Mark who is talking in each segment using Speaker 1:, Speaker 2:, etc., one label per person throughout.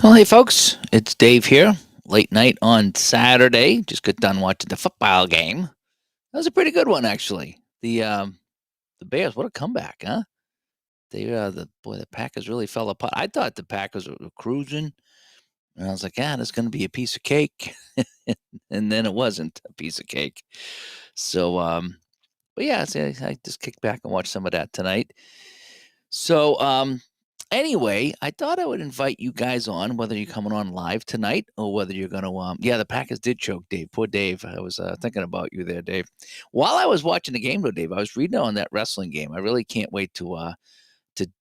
Speaker 1: Well, hey, folks, it's Dave here. Late night on Saturday. Just got done watching the football game. That was a pretty good one, actually. The Bears, what a comeback, huh? The Packers really fell apart. I thought the Packers were cruising, and I was like, it's going to be a piece of cake, and then it wasn't a piece of cake. So, but yeah, so I just kicked back and watched some of that tonight. So, anyway, I thought I would invite you guys on, whether you're coming on live tonight or whether you're going to, yeah, the Packers did choke Dave. Poor Dave. I was thinking about you there, Dave. While I was watching the game, though, Dave, I was reading on that wrestling game. I really can't wait to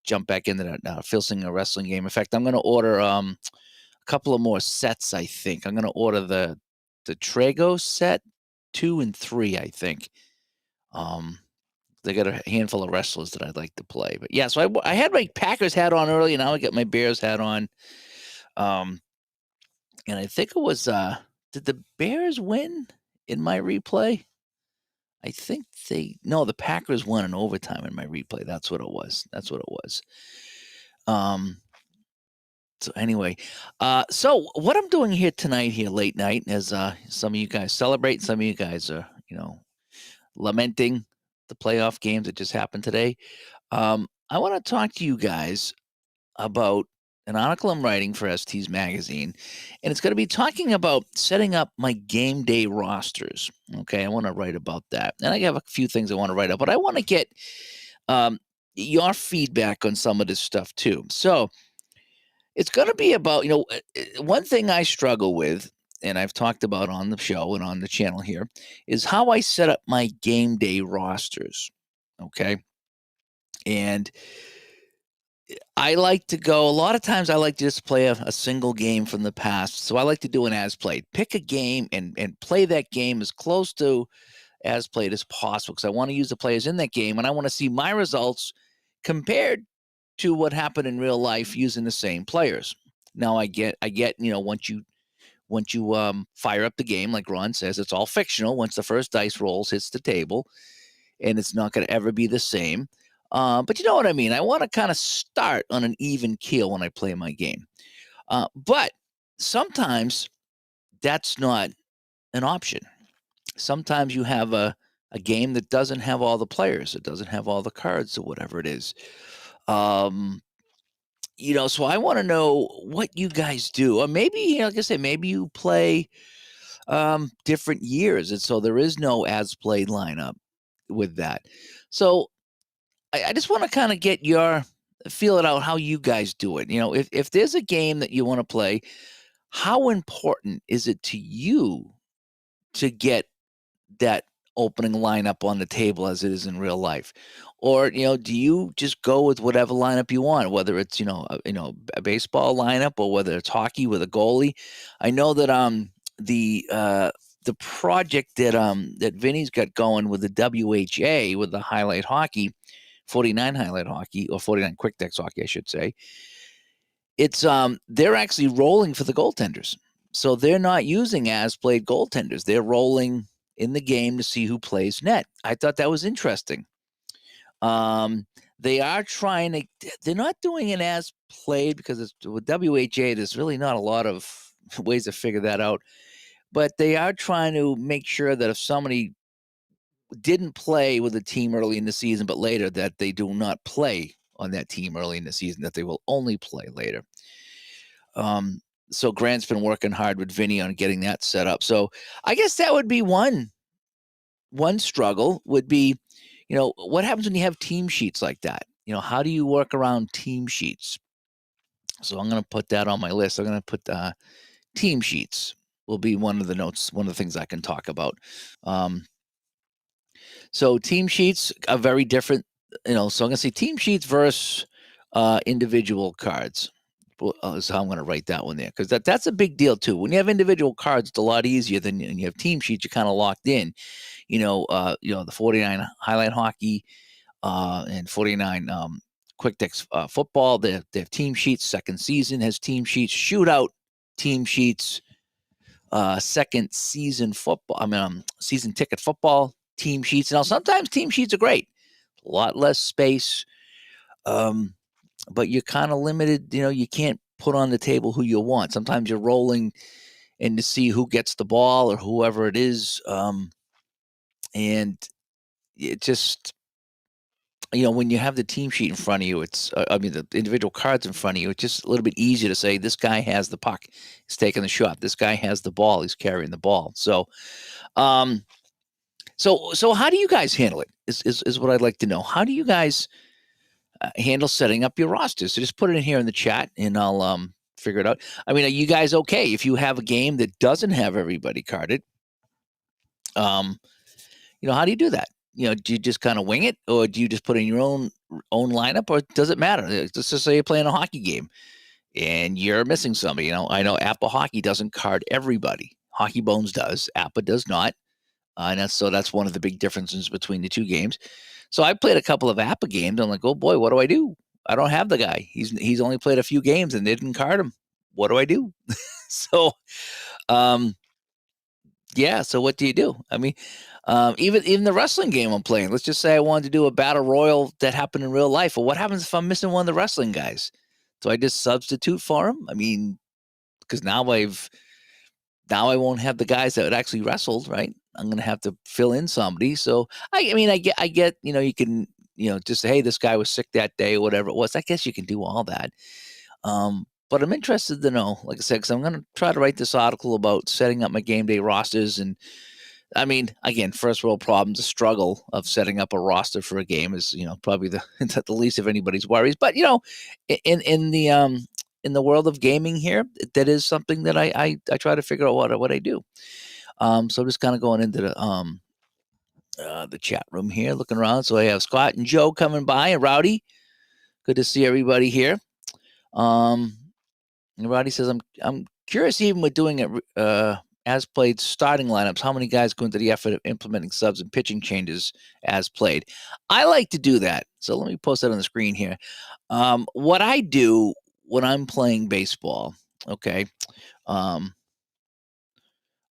Speaker 1: jump back into that Phil Singer wrestling game. In fact, I'm going to order a couple of more sets. I think I'm going to order the Trago set 2 and 3. I think. Um, they got a handful of wrestlers that I'd like to play. But yeah, so I had my Packers hat on early, and now I got my Bears hat on. Um, and I think it was did the Bears win in my replay? I think the Packers won in overtime in my replay. That's what it was. That's what it was. Um, so anyway, so what I'm doing here tonight, here late night, as some of you guys celebrate, some of you guys are, lamenting the playoff games that just happened today. I want to talk to you guys about an article I'm writing for ST's magazine, and it's going to be talking about setting up my game day rosters. Okay, I want to write about that, and I have a few things I want to write up, but I want to get um, your feedback on some of this stuff too. So it's going to be about one thing I struggle with. And I've talked about on the show and on the channel here is how I set up my game day rosters. Okay. And I like to go a lot of times I like to just play a single game from the past. So I like to do an as played. Pick a game and play that game as close to as played as possible because I want to use the players in that game and I want to see my results compared to what happened in real life using the same players. Now I get once you fire up the game, like Ron says, it's all fictional. Once the first dice rolls hits the table, and it's not going to ever be the same. But you know what I mean? I want to kind of start on an even keel when I play my game. But sometimes that's not an option. Sometimes you have a game that doesn't have all the players, it doesn't have all the cards or whatever it is. Um, so I want to know what you guys do. Or maybe, like I said, maybe you play different years. And so there is no as played lineup with that. So I just want to kind of get your feel it out how you guys do it. If there's a game that you want to play, how important is it to you to get that opening lineup on the table as it is in real life? Or, do you just go with whatever lineup you want, whether it's, a baseball lineup or whether it's hockey with a goalie? I know that the project that Vinny's got going with the WHA with the highlight hockey 49 highlight hockey or 49 quick decks hockey, I should say. It's they're actually rolling for the goaltenders. So they're not using as played goaltenders. They're rolling in the game to see who plays net. I thought that was interesting. They are trying to they're not doing it as played because it's with WHA, there's really not a lot of ways to figure that out. But they are trying to make sure that if somebody didn't play with a team early in the season, but later that they do not play on that team early in the season, that they will only play later. So Grant's been working hard with Vinny on getting that set up. So I guess that would be one struggle would be, what happens when you have team sheets like that? How do you work around team sheets? So I'm going to put that on my list. I'm going to put team sheets will be one of the notes, one of the things I can talk about. Um, So team sheets are very different, So I'm gonna say team sheets versus individual cards. Is how I'm gonna write that one there because that's a big deal too. When you have individual cards, it's a lot easier than when you have team sheets. You're kind of locked in. The 49 highlight hockey and 49 quick decks football. They have team sheets. Second season has team sheets. Shootout team sheets. Second season football. Season ticket football team sheets. Now, sometimes team sheets are great, a lot less space, but you're kind of limited. You can't put on the table who you want. Sometimes you're rolling and to see who gets the ball or whoever it is. And it just, when you have the team sheet in front of you, the individual cards in front of you, it's just a little bit easier to say, this guy has the puck, he's taking the shot. This guy has the ball, he's carrying the ball. So, so how do you guys handle it? Is what I'd like to know. How do you guys handle setting up your rosters? So just put it in here in the chat, and I'll figure it out. I mean, are you guys okay if you have a game that doesn't have everybody carded? How do you do that? Do you just kind of wing it, or do you just put in your own lineup, or does it matter? Let's just say you're playing a hockey game and you're missing somebody. I know Apple Hockey doesn't card everybody. Hockey Bones does. Apple does not. And that's one of the big differences between the two games. So I played a couple of APA games. I'm like, oh boy, what do I do? I don't have the guy. He's only played a few games and they didn't card him. What do I do? So, yeah. So what do you do? I mean, even the wrestling game I'm playing. Let's just say I wanted to do a battle royal that happened in real life. Well, what happens if I'm missing one of the wrestling guys? Do I just substitute for him? I mean, because now I won't have the guys that actually wrestled, right? I'm going to have to fill in somebody. So I get, you can, just say, hey, this guy was sick that day, or whatever it was. I guess you can do all that. But I'm interested to know, like I said, because I'm going to try to write this article about setting up my game day rosters. And I mean, again, first world problems, the struggle of setting up a roster for a game is, probably the least of anybody's worries. But, in the world of gaming here, that is something that I try to figure out what I do. So I'm just kind of going into the chat room here, looking around. So I have Scott and Joe coming by, and Rowdy. Good to see everybody here. And Rowdy says, I'm curious, even with doing it as played starting lineups, how many guys go into the effort of implementing subs and pitching changes as played? I like to do that. So let me post that on the screen here. What I do when I'm playing baseball, okay,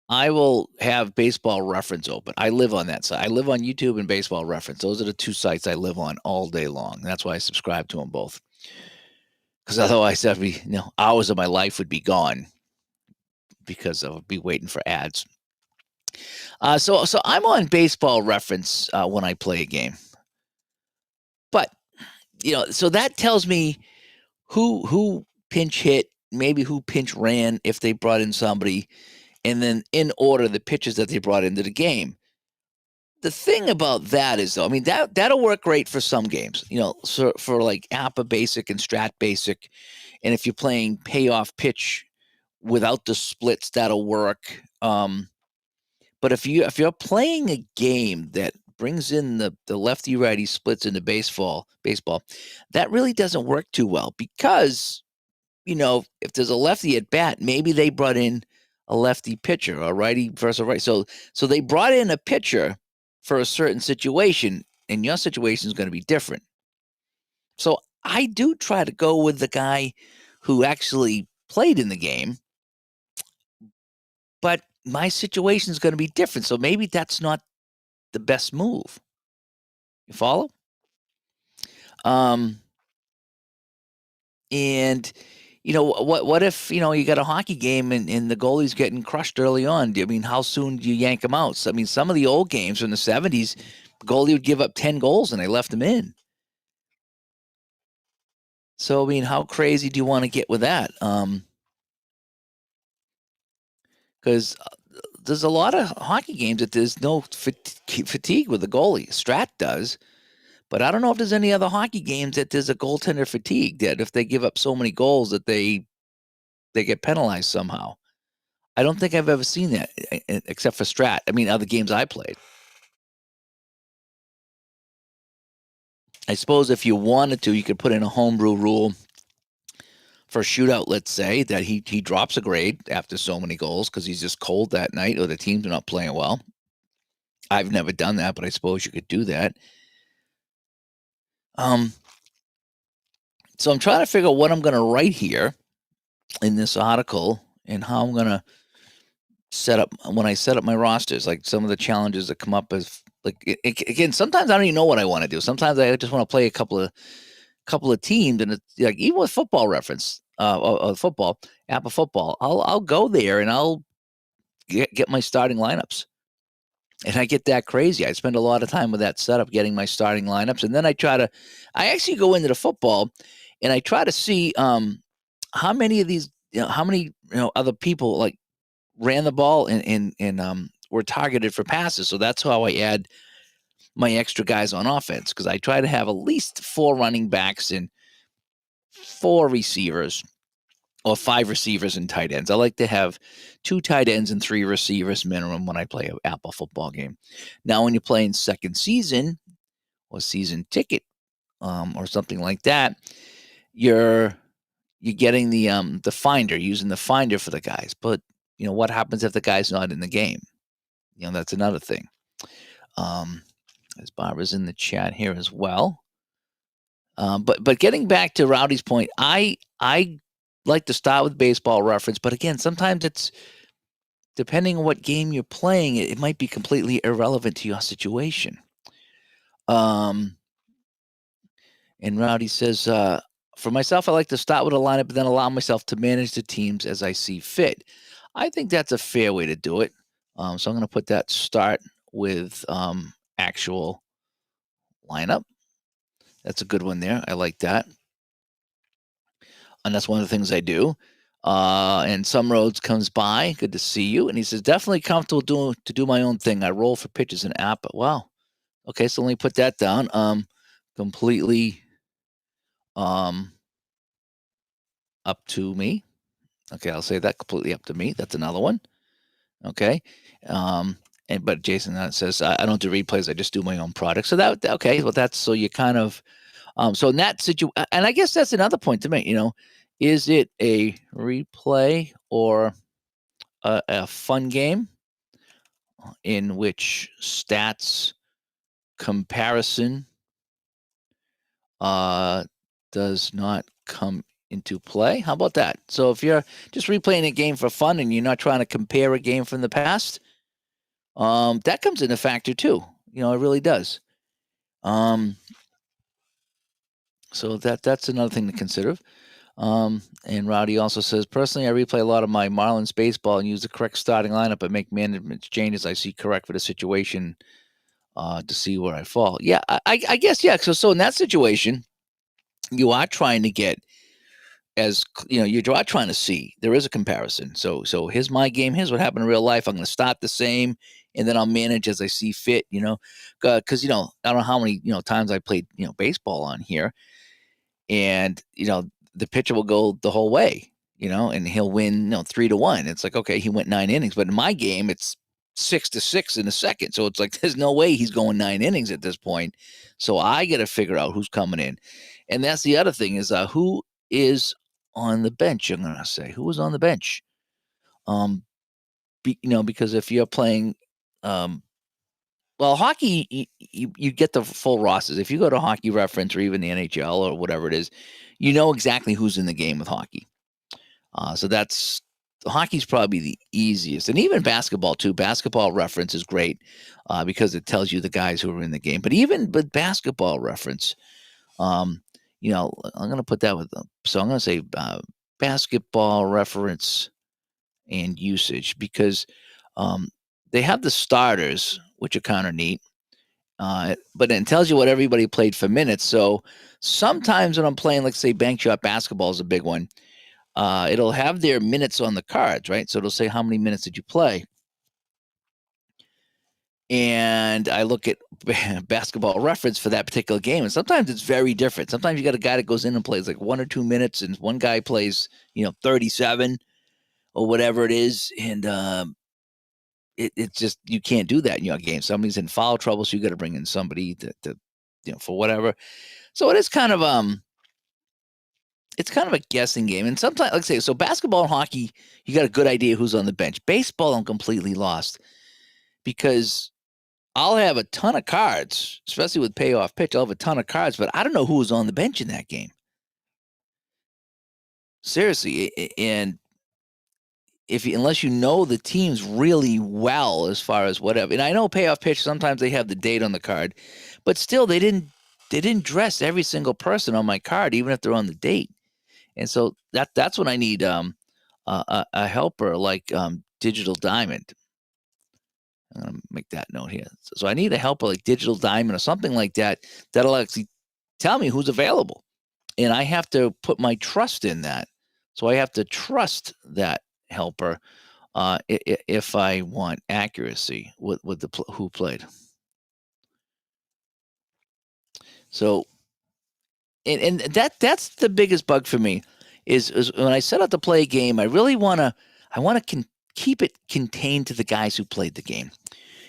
Speaker 1: I will have Baseball Reference open. I live on that site. I live on YouTube and Baseball Reference. Those are the two sites I live on all day long. That's why I subscribe to them both. Because otherwise, hours of my life would be gone because I would be waiting for ads. So I'm on Baseball Reference when I play a game. But so that tells me who pinch hit, maybe who pinch ran if they brought in somebody, and then in order the pitches that they brought into the game. The thing about that is, though, I mean, that'll work great for some games, so for like APA Basic and Strat Basic. And if you're playing payoff pitch without the splits, that'll work. But if you're playing a game that brings in the lefty righty splits into baseball, that really doesn't work too well because, if there's a lefty at bat, maybe they brought in a lefty pitcher, a righty versus a right. So they brought in a pitcher for a certain situation, and your situation is going to be different. So I do try to go with the guy who actually played in the game, but my situation is going to be different. So maybe that's not the best move. You follow? And what if you got a hockey game and the goalie's getting crushed early on? I mean, how soon do you yank him out? So, I mean, some of the old games from the 70s, goalie would give up 10 goals and they left him in. So, I mean, how crazy do you want to get with that? Because there's a lot of hockey games that there's no fatigue with the goalie. Strat does. But I don't know if there's any other hockey games that there's a goaltender fatigue, that if they give up so many goals that they get penalized somehow. I don't think I've ever seen that except for Strat. I mean, other games I played. I suppose if you wanted to, you could put in a homebrew rule for a shootout, let's say, that he drops a grade after so many goals because he's just cold that night or the teams are not playing well. I've never done that, but I suppose you could do that. So I'm trying to figure out what I'm going to write here in this article and how I'm going to set up when I set up my rosters, like some of the challenges that come up as like, again, sometimes I don't even know what I want to do. Sometimes I just want to play a couple of teams, and it's like, even with Football Reference, football, Apple Football, I'll go there and I'll get my starting lineups. And I get that crazy. I spend a lot of time with that setup, getting my starting lineups, and then I actually go into the football, and I try to see how many of these, how many other people like ran the ball and were targeted for passes. So that's how I add my extra guys on offense, because I try to have at least 4 running backs and 4 receivers, or 5 receivers and tight ends. I like to have 2 tight ends and 3 receivers minimum when I play an Apple football game. Now, when you're playing second season or season ticket, or something like that, you're getting the finder, using the finder for the guys. But what happens if the guy's not in the game? That's another thing. As Barbara's in the chat here as well. But getting back to Rowdy's point, I like to start with Baseball Reference, but again, sometimes it's depending on what game you're playing, it might be completely irrelevant to your situation. And Rowdy says, for myself, I like to start with a lineup, but then allow myself to manage the teams as I see fit. I think that's a fair way to do it. So I'm going to put that start with actual lineup. That's a good one there. I like that. And that's one of the things I do. And Some Roads comes by. Good to see you. And he says, definitely comfortable to do my own thing. I roll for pitches and app. Wow. Okay, so let me put that down. Completely up to me. Okay, I'll say that, completely up to me. That's another one. Okay. But Jason says, I don't do replays. I just do my own product. So okay. Well, that's, so you kind of, so in that situation, and I guess that's another point to make, is it a replay or a fun game in which stats comparison does not come into play? How about that? So if you're just replaying a game for fun and you're not trying to compare a game from the past, that comes into factor too. It really does. So that's another thing to consider. And Rowdy also says, personally, I replay a lot of my Marlins baseball and use the correct starting lineup, but make management changes I see correct for the situation to see where I fall. Yeah, I guess, yeah. So in that situation, you are trying to get you are trying to see, there is a comparison. So here's my game. Here's what happened in real life. I'm going to start the same, and then I'll manage as I see fit, because, I don't know how many, times I played, baseball on here, and, the pitcher will go the whole way, and he'll win, 3-1. It's like, okay, he went 9 innings, but in my game, it's 6-6 in the second. So it's like, there's no way he's going 9 innings at this point. So I got to figure out who's coming in. And that's the other thing is, who is on the bench? I'm going to say, who is on the bench? Because if you're playing, well, hockey, you get the full rosters. If you go to Hockey Reference or even the NHL or whatever it is, you know exactly who's in the game with hockey. So hockey's probably the easiest. And even basketball too. Basketball Reference is great because it tells you the guys who are in the game. But even with Basketball Reference, I'm going to put that with them. So I'm going to say Basketball Reference and usage, because they have the starters, which are kind of neat. But it tells you what everybody played for minutes. So sometimes when I'm playing, like say Bank Shot Basketball is a big one, it'll have their minutes on the cards, right? So it'll say how many minutes did you play. And I look at Basketball Reference for that particular game, and sometimes it's very different. Sometimes you got a guy that goes in and plays like 1 or 2 minutes, and one guy plays, 37 or whatever it is, and it's just, you can't do that in your game. Somebody's in foul trouble, so you got to bring in somebody to for whatever. So it is kind of it's kind of a guessing game. And sometimes, like I say, so basketball and hockey, you got a good idea who's on the bench. Baseball, I'm completely lost, because I'll have a ton of cards, especially with payoff pitch. I'll have a ton of cards, but I don't know who was on the bench in that game. Seriously, and unless you know the teams really well, as far as whatever. And I know payoff pitch, sometimes they have the date on the card, but still they didn't dress every single person on my card, even if they're on the date. And so that's when I need a helper like Digital Diamond. I'm gonna make that note here. So I need a helper like Digital Diamond or something like that that'll actually tell me who's available, and I have to put my trust in that. So I have to trust that helper if I want accuracy with who played. So and that's the biggest bug for me is when I set out to play a game, I really want to keep it contained to the guys who played the game.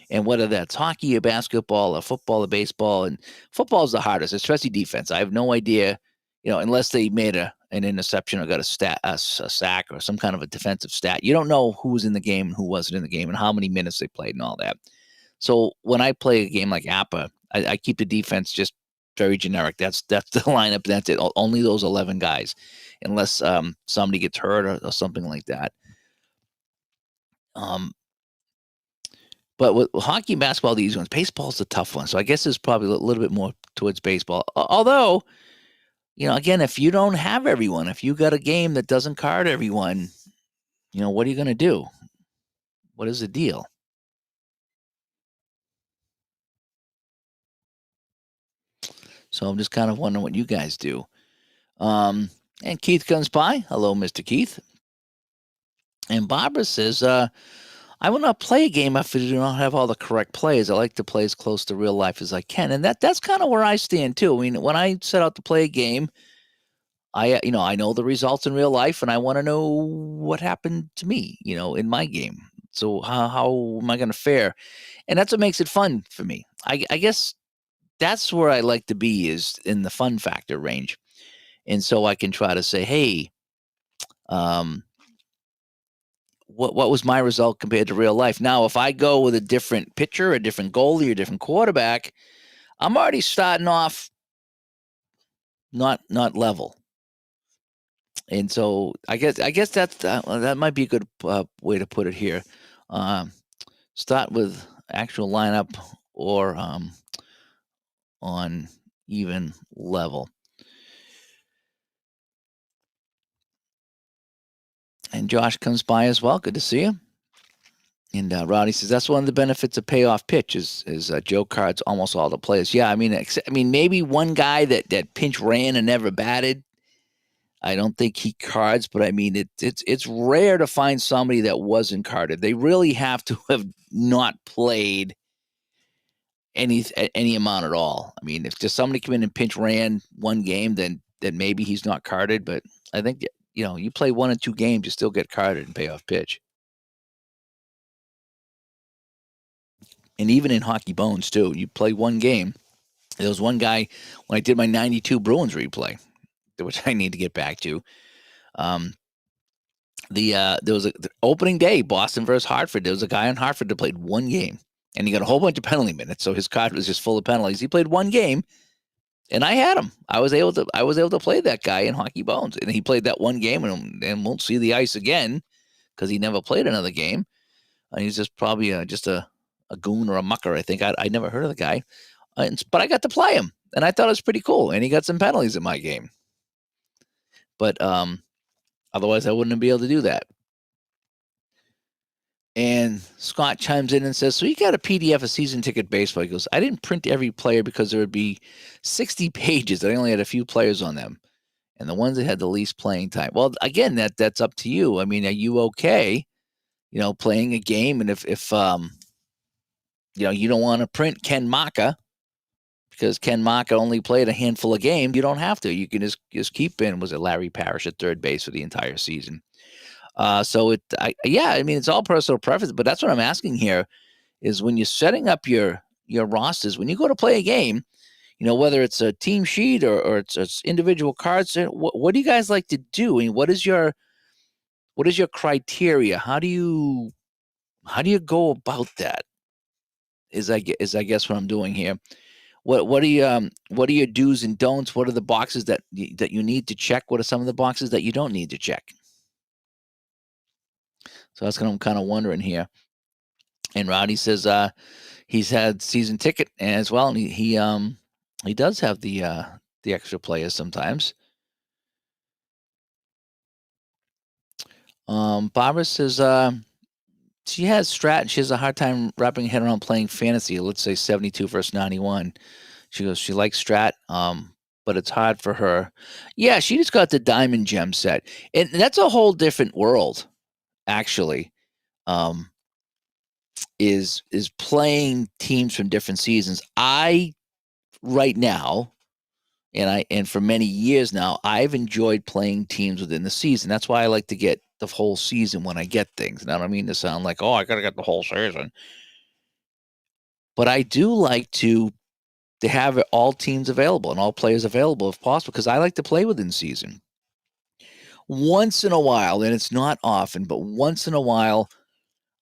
Speaker 1: And whether that's hockey or basketball or football or baseball, and football is the hardest, especially defense. I have no idea, unless they made an interception or got a sack or some kind of a defensive stat. You don't know who was in the game and who wasn't in the game and how many minutes they played and all that. So when I play a game like APA, I keep the defense just very generic. That's the lineup. That's it. Only those 11 guys, unless somebody gets hurt or something like that. Um, but with hockey and basketball, the easy ones. Baseball's a tough one. So I guess it's probably a little bit more towards baseball. Although, again, if you don't have everyone, if you got a game that doesn't card everyone, what are you going to do? What is the deal? So I'm just kind of wondering what you guys do. And Keith comes by. Hello, Mr. Keith. And Barbara says, I will not play a game if I do not have all the correct plays. I like to play as close to real life as I can. And that's kind of where I stand too. I mean, when I set out to play a game, I know the results in real life and I want to know what happened to me, in my game. So how am I going to fare? And that's what makes it fun for me. I guess that's where I like to be, is in the fun factor range. And so I can try to say, hey, what was my result compared to real life? Now, if I go with a different pitcher, a different goalie, a different quarterback, I'm already starting off not level. And so I guess that might be a good way to put it here. Start with actual lineup or on even level. And Josh comes by as well. Good to see you. And Rowdy says that's one of the benefits of payoff pitch is Joe cards almost all the players. Yeah, I mean, maybe one guy that pinch ran and never batted. I don't think he cards, but I mean it's rare to find somebody that wasn't carded. They really have to have not played any amount at all. I mean, if just somebody come in and pinch ran one game, then maybe he's not carded. But I think you play 1 or 2 games, you still get carded and payoff pitch. And even in Hockey Bones too, you play one game. There was one guy when I did my '92 Bruins replay, which I need to get back to. There was the opening day, Boston versus Hartford. There was a guy in Hartford that played one game, and he got a whole bunch of penalty minutes. So his card was just full of penalties. He played one game, and I had him. I was able to play that guy in Hockey Bones, and he played that one game and won't see the ice again because he never played another game. And he's just probably just a goon or a mucker. I think I never heard of the guy, but I got to play him, and I thought it was pretty cool. And he got some penalties in my game, but otherwise I wouldn't be able to do that. And Scott chimes in and says, so you got a PDF of season ticket baseball. He goes, I didn't print every player because there would be 60 pages. I only had a few players on them. And the ones that had the least playing time. Well, again, that's up to you. I mean, are you okay, playing a game? And if you don't want to print Ken Maka because Ken Maka only played a handful of games, you don't have to. You can just keep in, was it Larry Parrish at third base for the entire season? So I mean, it's all personal preference, but that's what I'm asking here is when you're setting up your rosters, when you go to play a game, whether it's a team sheet or it's individual cards, what do you guys like to do? I mean, what is your criteria? How do you go about that? Is I guess what I'm doing here. What are your do's and don'ts? What are the boxes that you need to check? What are some of the boxes that you don't need to check? So that's what I'm kind of wondering here. And Rowdy says he's had season ticket as well, and he does have the extra players sometimes. Barbara says she has Strat and she has a hard time wrapping her head around playing fantasy. Let's say 72 versus 91. She goes, she likes Strat, but it's hard for her. Yeah, she just got the Diamond Gem set, and that's a whole different world, actually. Um, is playing teams from different seasons. I right now, and for many years now, I've enjoyed playing teams within the season. That's why I like to get the whole season when I get things. And I don't mean to sound like, oh, I gotta get the whole season, but I do like to have all teams available and all players available if possible because I like to play within season. Once in a while, and it's not often, but once in a while,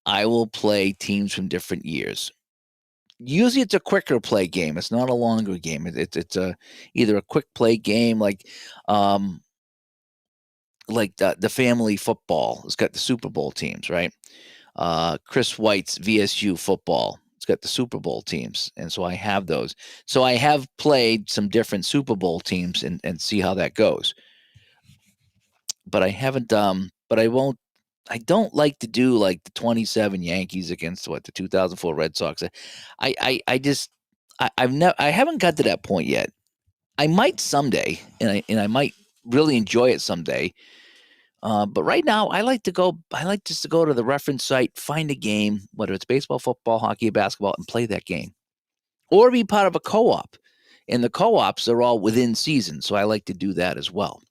Speaker 1: I will play teams from different years. Usually, it's a quicker play game. It's not a longer game. It's a either a quick play game um, like the family football. It's got the Super Bowl teams, right? Chris White's VSU football. It's got the Super Bowl teams, and so I have those. So I have played some different Super Bowl teams and see how that goes. But I haven't. But I won't. I don't like to do like the 27 Yankees against the 2004 Red Sox. I just I've never I haven't got to that point yet. I might someday, and I might really enjoy it someday. But right now, I like to go. I like just to go to the reference site, find a game, whether it's baseball, football, hockey, basketball, and play that game, or be part of a co-op. And the co-ops are all within season, so I like to do that as well.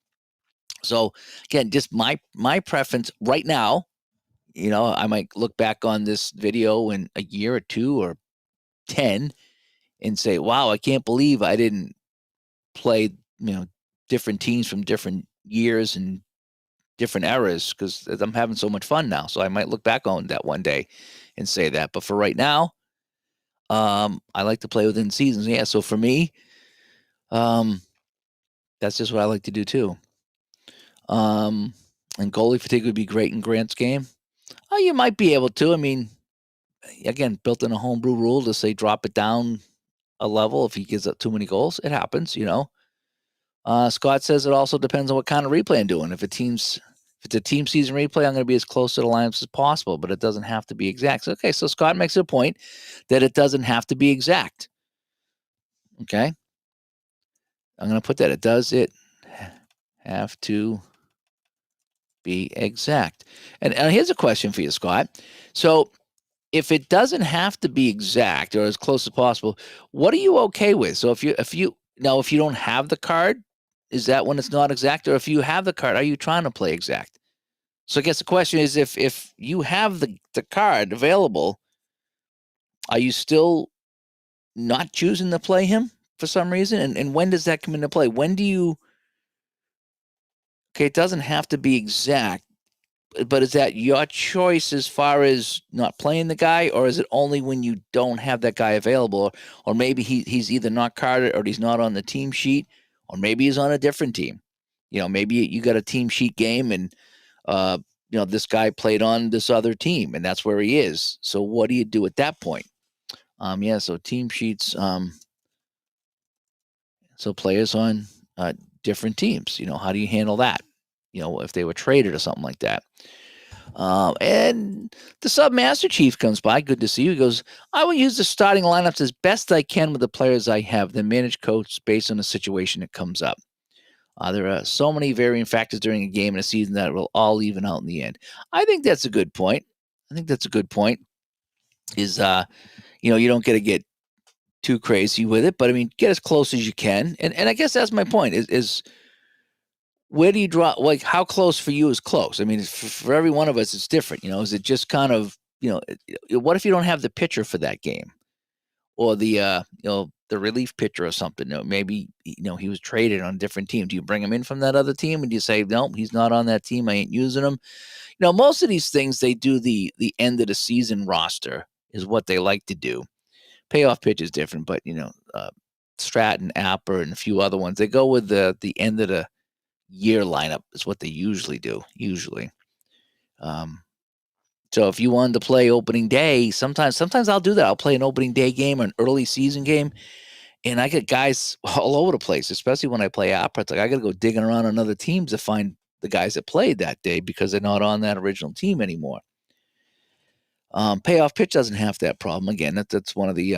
Speaker 1: So again, just my preference right now. I might look back on this video in a year or two or 10 and say, "Wow, I can't believe I didn't play different teams from different years and different eras because I'm having so much fun now." So I might look back on that one day and say that. But for right now, I like to play within seasons. Yeah. So for me, um, that's just what I like to do too. And goalie fatigue would be great in Grant's game. Oh, you might be able to. I mean, again, built in a homebrew rule to say drop it down a level if he gives up too many goals. It happens. Scott says it also depends on what kind of replay I'm doing. If it's a team season replay, I'm going to be as close to the lineups as possible, but it doesn't have to be exact. Okay, so Scott makes a point that it doesn't have to be exact. Okay, I'm going to put that. It have to be exact. And here's a question for you, Scott. So if it doesn't have to be exact or as close as possible, what are you okay with? So if you don't have the card, is that when it's not exact? Or if you have the card, are you trying to play exact? So I guess the question is if you have the card available, are you still not choosing to play him for some reason? And when does that come into play? When do you it doesn't have to be exact, but is that your choice as far as not playing the guy, or is it only when you don't have that guy available, or maybe he's either not carded or he's not on the team sheet, or maybe he's on a different team? Maybe you got a team sheet game and this guy played on this other team and that's where he is. So what do you do at that point? So team sheets, so players on different teams, how do you handle that? If they were traded or something like that. And the Sub Master Chief comes by. Good to see you. He goes, I will use the starting lineups as best I can with the players I have, then manage coach based on the situation that comes up. There are so many varying factors during a game and a season that will all even out in the end. I think that's a good point. Is you don't get too crazy with it, but I mean, get as close as you can. And I guess that's my point. Is where do you draw? Like, how close for you is close? I mean, for every one of us, it's different. Is it just kind of what if you don't have the pitcher for that game, or the relief pitcher or something? Maybe he was traded on a different team. Do you bring him in from that other team, and do you say no, he's not on that team? I ain't using him. Most of these things they do the end of the season roster is what they like to do. Payoff pitch is different, but Stratton, Apper, and a few other ones they go with the end of the year lineup is what they usually do. So if you wanted to play opening day, sometimes I'll do that. I'll play an opening day game or an early season game, and I get guys all over the place, especially when I play Apper. It's like I got to go digging around on other teams to find the guys that played that day because they're not on that original team anymore. Payoff pitch doesn't have that problem. Again, that's one of the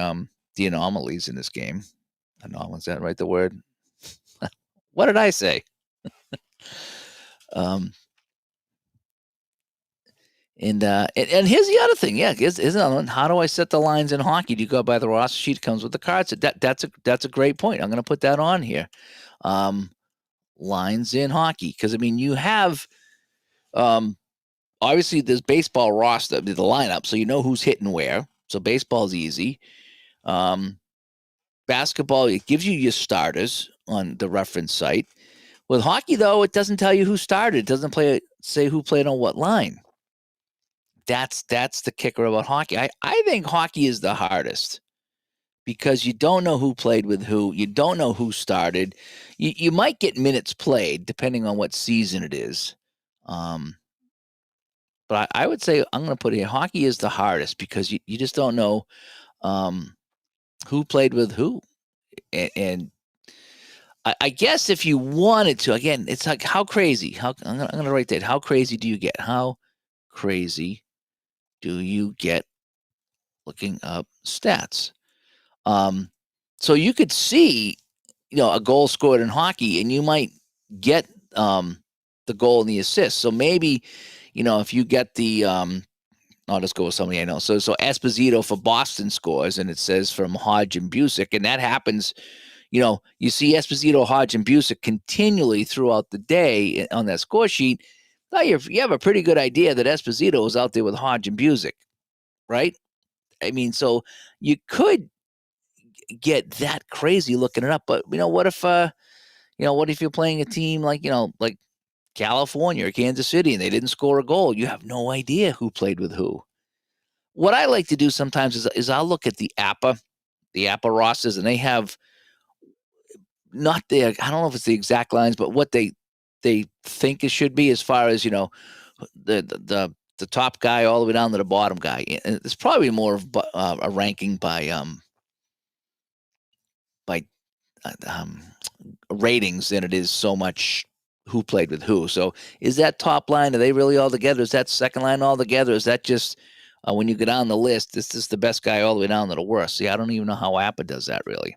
Speaker 1: anomalies in this game. Anomaly, is that right? The word? What did I say? And here's the other thing. Yeah, here's another one. How do I set the lines in hockey? Do you go by the roster sheet? It comes with the cards. That's a great point. I'm going to put that on here. Lines in hockey, because I mean you have obviously there's baseball roster, the lineup, so you know who's hitting where. So baseball's easy. Basketball, it gives you your starters on the reference site. With hockey, though, it doesn't tell you who started. It doesn't say who played on what line. That's the kicker about hockey. I think hockey is the hardest because you don't know who played with who. You don't know who started. You might get minutes played depending on what season it is. But I would say I'm going to put here, hockey is the hardest because you just don't know who played with who. And I guess if you wanted to, again, it's like how crazy. I'm going to write that. How crazy do you get? How crazy do you get looking up stats? So you could see, a goal scored in hockey, and you might get the goal and the assist. So maybe, if you get the I'll just go with somebody I know. So Esposito for Boston scores, and it says from Hodge and Busick, and that happens. You see Esposito, Hodge, and Busick continually throughout the day on that score sheet. Now you have a pretty good idea that Esposito was out there with Hodge and Busick, right? I mean, so you could get that crazy looking it up, but what if you're playing a team like California or Kansas City and they didn't score a goal? You have no idea who played with who. What I like to do sometimes is I'll look at the APA rosters, and they have not I don't know if it's the exact lines, but what they think it should be as far as the top guy all the way down to the bottom guy. And it's probably more of a ranking by ratings than it is so much who played with who. So is that top line, are they really all together? Is that second line all together? Is that just when you go down the list, this is the best guy all the way down to the worst? See, I don't even know how APA does that really.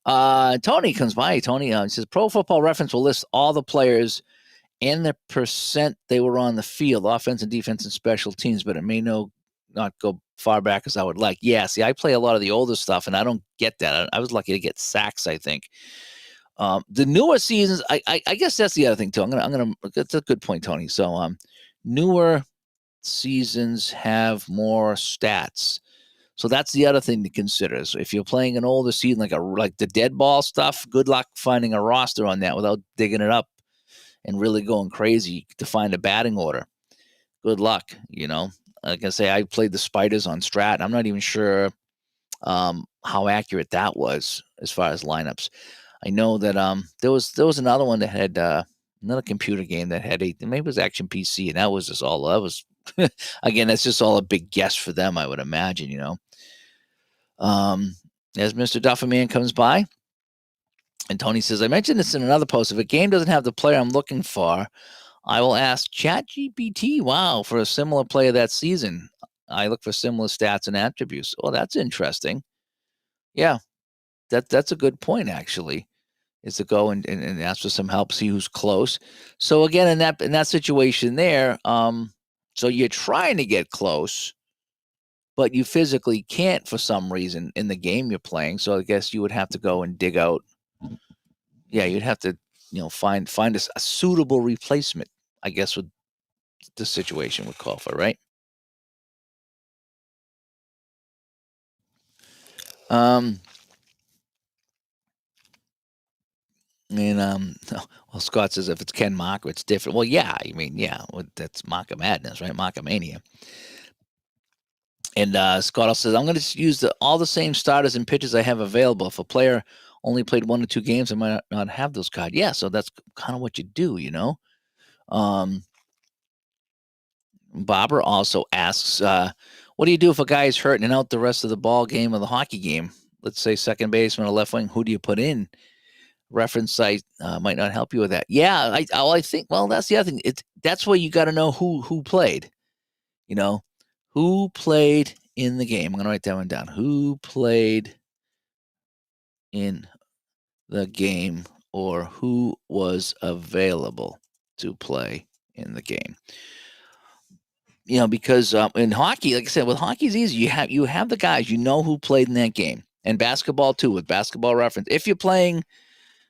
Speaker 1: Tony comes by. Tony says Pro Football Reference will list all the players and the percent they were on the field, offense and defense and special teams, but it may not go far back as I would like. Yeah, see, I play a lot of the older stuff, and I don't get that. I was lucky to get sacks, I think. The newer seasons, I guess that's the other thing too. That's a good point, Tony. So, newer seasons have more stats. So that's the other thing to consider. So if you're playing an older season, like the dead ball stuff, good luck finding a roster on that without digging it up and really going crazy to find a batting order. Good luck, Like I say, I played the Spiders on Strat. I'm not even sure how accurate that was as far as lineups. I know that there was another one that had another computer game that had maybe it was Action PC, and that was again, that's just all a big guess for them, I would imagine, As Mr. Dufferman comes by, and Tony says, I mentioned this in another post. If a game doesn't have the player I'm looking for, I will ask ChatGPT, for a similar player that season. I look for similar stats and attributes. Oh, that's interesting. Yeah, that's a good point, actually, is to go and ask for some help, see who's close. So again, in that situation there, so you're trying to get close, but you physically can't for some reason in the game you're playing. So I guess you would have to go and dig out. Yeah, you'd have to, find a suitable replacement, I guess, what the situation would call for, right? Well, Scott says if it's Ken Marker, it's different. Well, yeah, I mean, that's Marker Madness, right? Marker-mania. And Scott also says, I'm going to use all the same starters and pitchers I have available. If a player only played 1 or 2 games, I might not have those cards. Yeah, so that's kind of what you do, Barbara also asks, what do you do if a guy is hurt and out the rest of the ball game or the hockey game? Let's say second baseman or left wing, who do you put in? reference site might not help you with that. Yeah, I think. Well, that's the other thing. That's where you got to know who played. You know, who played in the game. I'm gonna write that one down. Who played in the game, or who was available to play in the game. Because in hockey, like I said, with hockey is easy. You have the guys, who played in that game, and basketball too, with Basketball Reference. If you're playing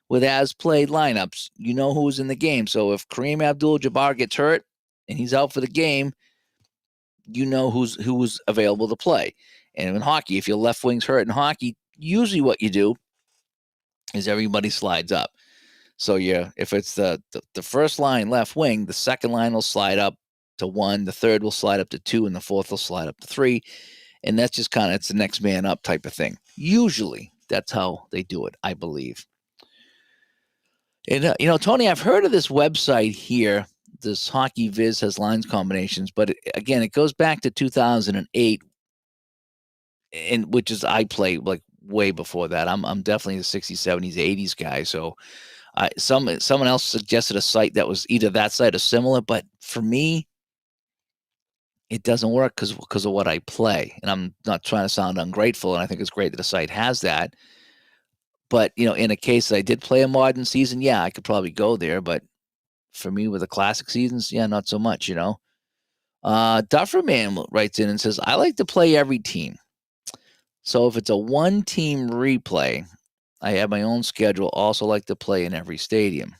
Speaker 1: with as played lineups, you know who's in the game. So if Kareem Abdul-Jabbar gets hurt and he's out for the game, you know who was available to play. And in hockey, if your left wing's hurt in hockey, usually what you do is everybody slides up. So if it's the first line left wing, the second line will slide up to 1, the third will slide up to 2, and the fourth will slide up to 3. And that's just it's the next man up type of thing. Usually that's how they do it, I believe. And Tony, I've heard of this website here. This Hockey Viz has lines combinations, but again, it goes back to 2008, and which is I play like way before that. I'm definitely the 60s, 70s, 80s guy. So someone else suggested a site that was either that site or similar, but for me, it doesn't work because of what I play. And I'm not trying to sound ungrateful, and I think it's great that a site has that. But in a case that I did play a modern season, yeah, I could probably go there. But for me, with the classic seasons, yeah, not so much. Dufferman writes in and says, I like to play every team. So if it's a one-team replay, I have my own schedule. Also like to play in every stadium.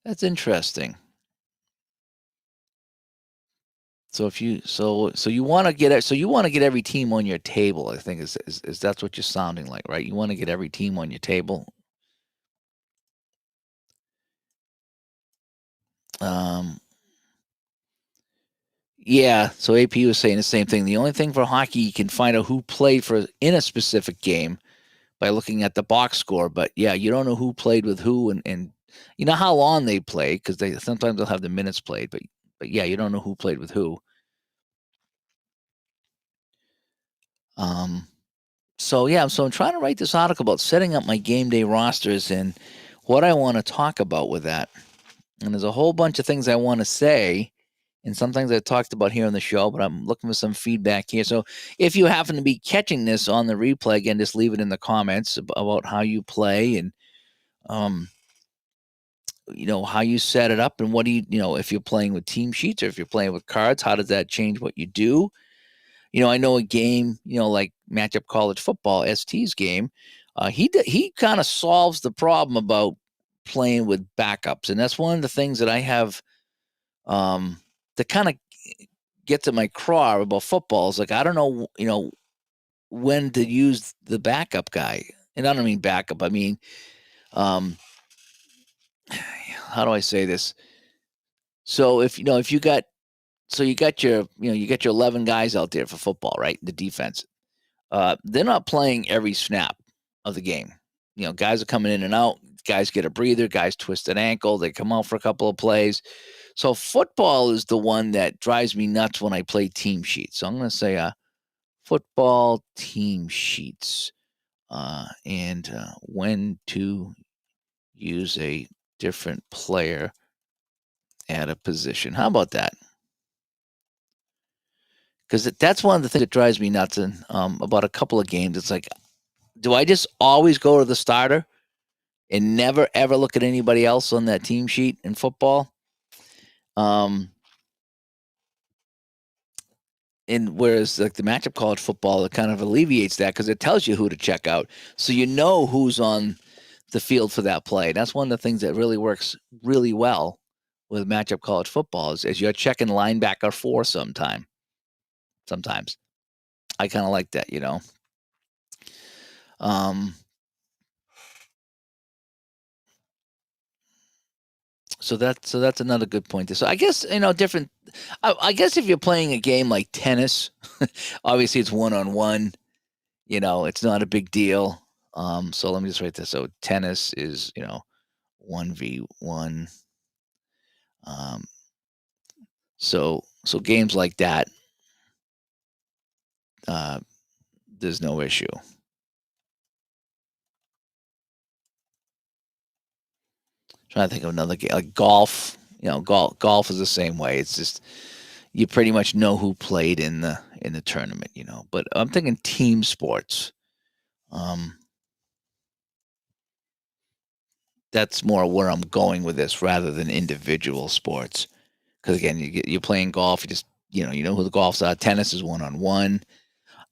Speaker 1: That's interesting. So if you you want to get every team on your table, I think is that's what you're sounding like, right? You want to get every team on your table. Yeah, so AP was saying the same thing. The only thing for hockey, you can find out who played in a specific game by looking at the box score. But yeah, you don't know who played with who, and you know how long they play, because sometimes they'll have the minutes played. But yeah, you don't know who played with who. So I'm trying to write this article about setting up my game day rosters and what I want to talk about with that. And there's a whole bunch of things I want to say, and some things I talked about here on the show, but I'm looking for some feedback here. So if you happen to be catching this on the replay, again, just leave it in the comments about how you play and how you set it up, and what do if you're playing with team sheets or if you're playing with cards, how does that change what you do? I know a game, like Matchup College Football, ST's game, he kind of solves the problem about playing with backups. And that's one of the things that I have that kind of gets at my craw about football. Is like, I don't know, when to use the backup guy. And I don't mean backup. I mean, how do I say this? So if you got your 11 guys out there for football, right? The defense. They're not playing every snap of the game. Guys are coming in and out. Guys get a breather. Guys twist an ankle. They come out for a couple of plays. So football is the one that drives me nuts when I play team sheets. So I'm going to say football team sheets and when to use a different player at a position. How about that? Because that's one of the things that drives me nuts about a couple of games. It's like, do I just always go to the starter and never ever look at anybody else on that team sheet in football? And whereas like the Matchup College Football, it kind of alleviates that because it tells you who to check out, so you know who's on the field for that play. That's one of the things that really works really well with Matchup College Football is you're checking linebacker 4 sometimes. I kind of like that, So that's another good point. So I guess different. I guess if you're playing a game like tennis, obviously it's 1-on-1. It's not a big deal. So let me just write this. So tennis is 1v1. So games like that, there's no issue. Trying to think of another game like golf. Golf is the same way. It's just you pretty much know who played in the tournament. But I'm thinking team sports. Um, that's more where I'm going with this rather than individual sports. Because again, you're playing golf. You know who the golfs are. Tennis is 1-on-1.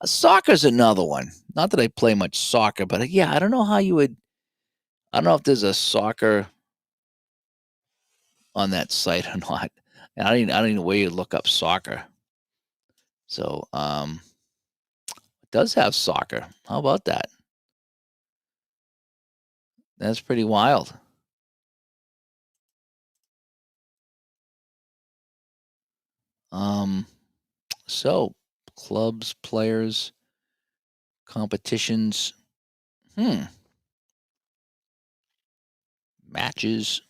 Speaker 1: Soccer's another one. Not that I play much soccer, but yeah, I don't know how you would. I don't know if there's a soccer on that site or not. And I don't even know where you look up soccer. So it does have soccer. How about that? That's pretty wild. Um, so clubs, players, competitions, matches.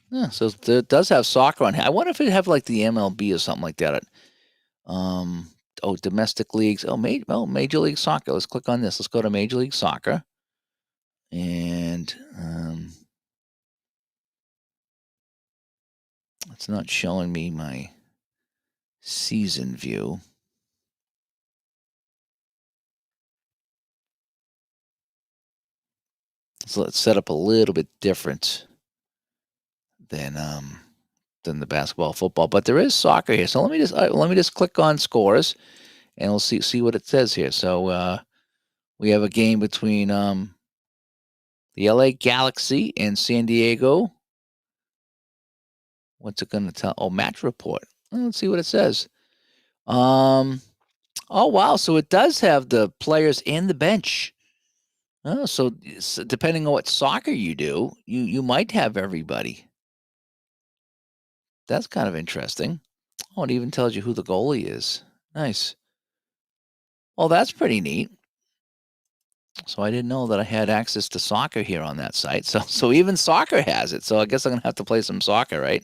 Speaker 1: Yeah, so it does have soccer on here. I wonder if it have like the MLB or something like that. Um, domestic leagues. Major League Soccer. Let's click on this. Let's go to Major League Soccer, and it's not showing me my season view. So let's set up a little bit different than the basketball, football, but there is soccer here. So let me just click on scores, and we'll see what it says here. So we have a game between the LA Galaxy and San Diego. What's it going to tell? Oh, match report. Let's see what it says. Oh wow, so it does have the players and the bench. Oh, so depending on what soccer you do, you might have everybody. That's kind of interesting. Oh, it even tells you who the goalie is. Nice. Well, that's pretty neat. So I didn't know that I had access to soccer here on that site. So even soccer has it. So I guess I'm gonna have to play some soccer, right?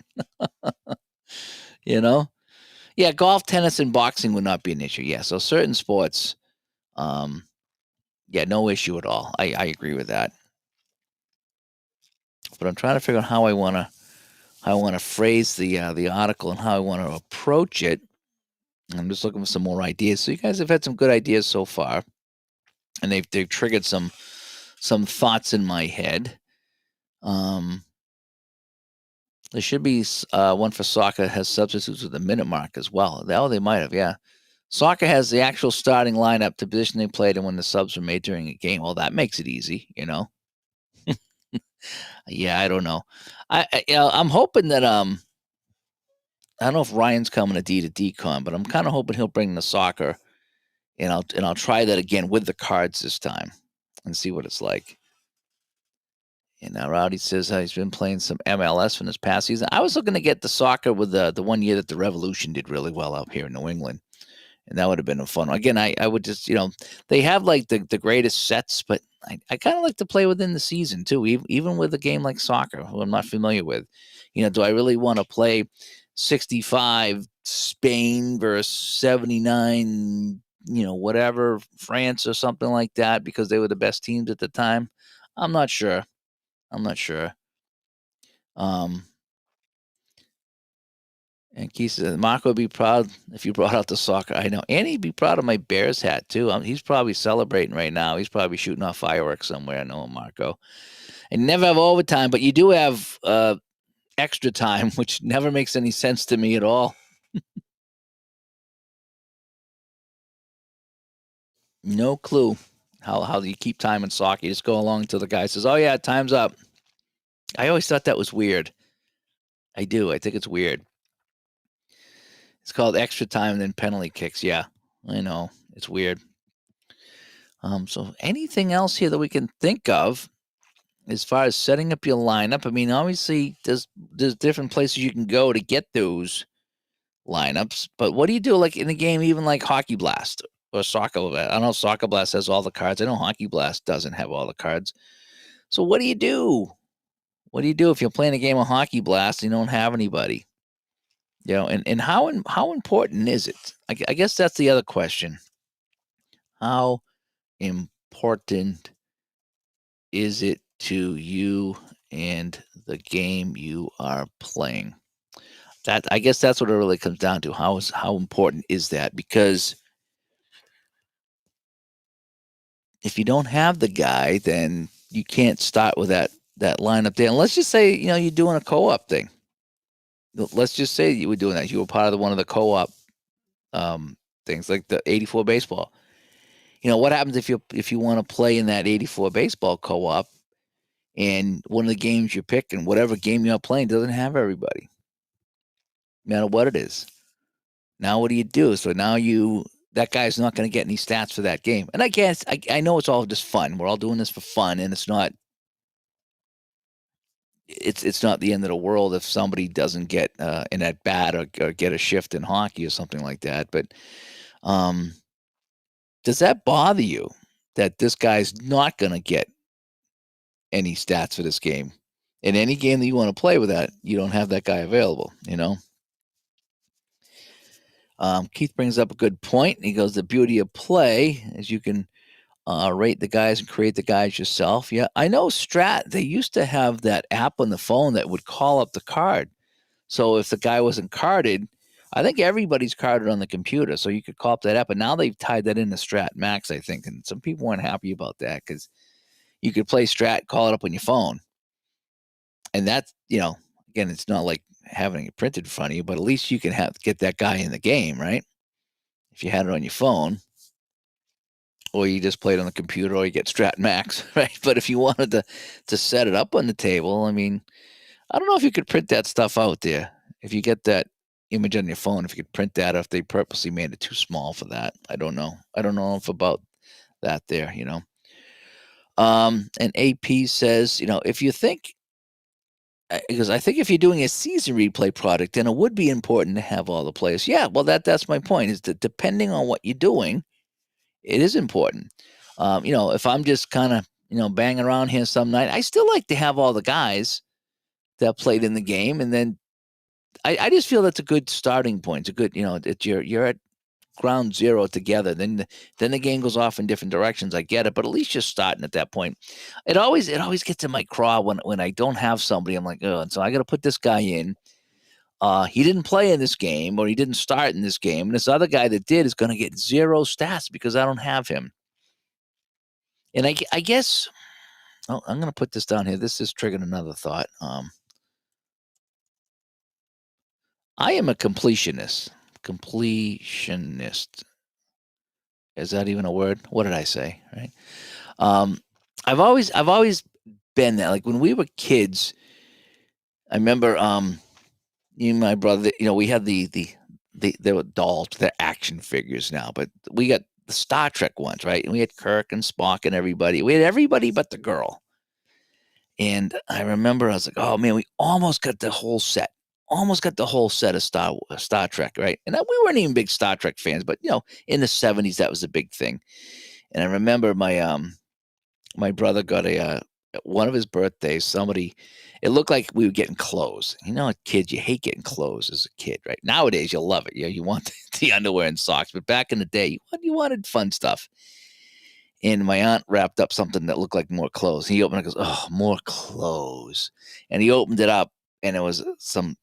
Speaker 1: You know? Yeah, golf, tennis, and boxing would not be an issue. Yeah, so certain sports, um, yeah, no issue at all. I agree with that. But I'm trying to figure out how I wanna phrase the article and how I want to approach it. I'm just looking for some more ideas. So you guys have had some good ideas so far, and they've triggered some thoughts in my head. Um, there should be one for soccer that has substitutes with the minute mark as well. Oh, they might have, yeah. Soccer has the actual starting lineup, the position they played, and when the subs were made during a game. Well, that makes it easy. Yeah, I don't know. I'm hoping that I don't know if Ryan's coming to D2D-Con, but I'm kind of hoping he'll bring the soccer, and I'll try that again with the cards this time, and see what it's like. And now Rowdy says he's been playing some MLS from this past season. I was looking to get the soccer with the one year that the Revolution did really well out here in New England, and that would have been a fun one. Again, I would just they have like the greatest sets, but I kind of like to play within the season too, even with a game like soccer, who I'm not familiar with. Do I really want to play 65 Spain versus 79? Whatever, France or something like that, because they were the best teams at the time. I'm not sure. I'm not sure. Um, and Keith says, Marco would be proud if you brought out the soccer. I know. And he'd be proud of my Bears hat, too. He's probably celebrating right now. He's probably shooting off fireworks somewhere. I know him, Marco. And never have overtime, but you do have extra time, which never makes any sense to me at all. No clue how you keep time in soccer. You just go along until the guy says, oh, yeah, time's up. I always thought that was weird. I do. I think it's weird. It's called extra time and then penalty kicks. Yeah, I know. It's weird. So anything else here that we can think of as far as setting up your lineup? I mean, obviously there's different places you can go to get those lineups, but what do you do like in the game, even like Hockey Blast or Soccer Blast? I know Soccer Blast has all the cards. I know Hockey Blast doesn't have all the cards. So what do you do? What do you do if you're playing a game of Hockey Blast and you don't have anybody? And how important is it? I guess that's the other question. How important is it to you and the game you are playing? That I guess that's what it really comes down to. How important is that? Because if you don't have the guy, then you can't start with that lineup there. And let's just say, you're doing a co-op thing. Let's just say you were doing that. You were part of one of the co-op um, things, like the '84 baseball. What happens if you want to play in that '84 baseball co-op, and one of the games you pick and whatever game you're playing doesn't have everybody, no matter what it is. Now what do you do? So now that guy's not going to get any stats for that game. And I guess I know it's all just fun. We're all doing this for fun, and it's not the end of the world if somebody doesn't get an at bat, or get a shift in hockey or something like that. But um, does that bother you that this guy's not going to get any stats for this game? In any game that you want to play with that, you don't have that guy available. Keith brings up a good point. He goes, the beauty of play is you can rate the guys and create the guys yourself. Yeah, I know Strat, they used to have that app on the phone that would call up the card. So if the guy wasn't carded, I think everybody's carded on the computer. So you could call up that app. But now they've tied that into Strat Max, I think. And some people weren't happy about that because you could play Strat, call it up on your phone. And that's, again, it's not like having it printed in front of you, but at least you can get that guy in the game, right? If you had it on your phone, or you just play it on the computer, or you get Strat Max, right? But if you wanted to set it up on the table, I mean, I don't know if you could print that stuff out there. If you get that image on your phone, if you could print that, or if they purposely made it too small for that. I don't know. I don't know if about that there. And AP says, if you think, because I think if you're doing a season replay product, then it would be important to have all the players. Yeah, well, that's my point. Is that depending on what you're doing, it is important. If I'm just kind of banging around here some night, I still like to have all the guys that played in the game, and then I just feel that's a good starting point. It's a good, that you're at ground zero together. Then the game goes off in different directions. I get it, but at least you're starting at that point. It always gets in my craw when I don't have somebody. I'm like, oh, and so I got to put this guy in. He didn't play in this game, or he didn't start in this game. And this other guy that did is going to get zero stats because I don't have him. And I guess, I'm going to put this down here. This is triggering another thought. I am a completionist. Completionist. Is that even a word? What did I say? Right. Um, I've always been that. Like when we were kids, I remember me and my brother. We had they were dolls, they're action figures now, but we got the Star Trek ones, right? And we had Kirk and Spock and everybody. We had everybody but the girl. And I remember I was like, oh man, we almost got the whole set. Almost got the whole set of Star Trek, right? And we weren't even big Star Trek fans, but in the '70s that was a big thing. And I remember my brother got one of his birthdays. Somebody, it looked like we were getting clothes. A kid, you hate getting clothes as a kid, right? Nowadays you love it. You want the underwear and socks, but back in the day, you wanted fun stuff. And my aunt wrapped up something that looked like more clothes. He opened it and goes, oh, more clothes. And he opened it up, and it was some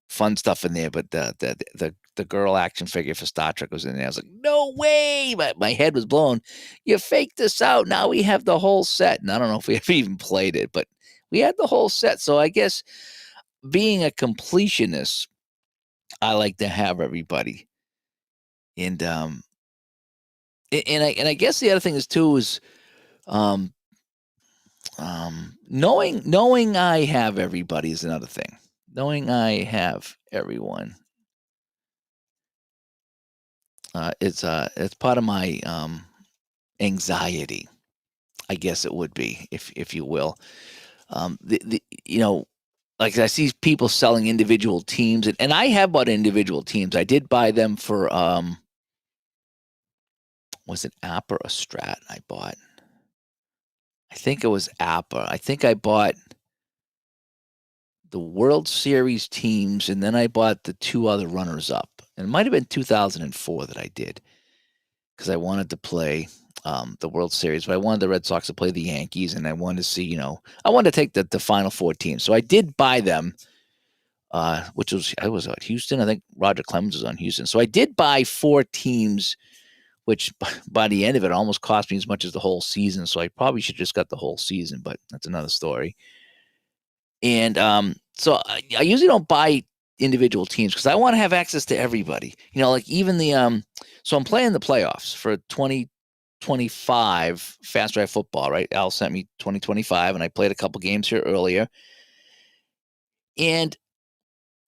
Speaker 1: fun stuff in there, but the girl action figure for Star Trek was in there. I was like, no way. My head was blown. You faked this out. Now we have the whole set. And I don't know if we ever even played it, but we had the whole set. So I guess being a completionist, I like to have everybody. And and I guess the other thing is too is um knowing I have everybody is another thing. Knowing I have everyone, it's part of my anxiety. I guess it would be, if you will. The like I see people selling individual teams, and I have bought individual teams. I did buy them for was it App or a Strat? I bought. I think it was Appa. I think I bought the World Series teams, and then I bought the two other runners up. And it might have been 2004 that I did. because I wanted to play the World Series, but I wanted the Red Sox to play the Yankees, and I wanted to see, I wanted to take the Final Four teams. So I did buy them, which I was at Houston. I think Roger Clemens was on Houston. So I did buy 4 teams, which by the end of it almost cost me as much as the whole season. So I probably should just got the whole season, but that's another story. And so I usually don't buy individual teams because I want to have access to everybody. Like even the so I'm playing the playoffs for 2025 Fast Drive Football, right? Al sent me 2025, and I played a couple games here earlier. And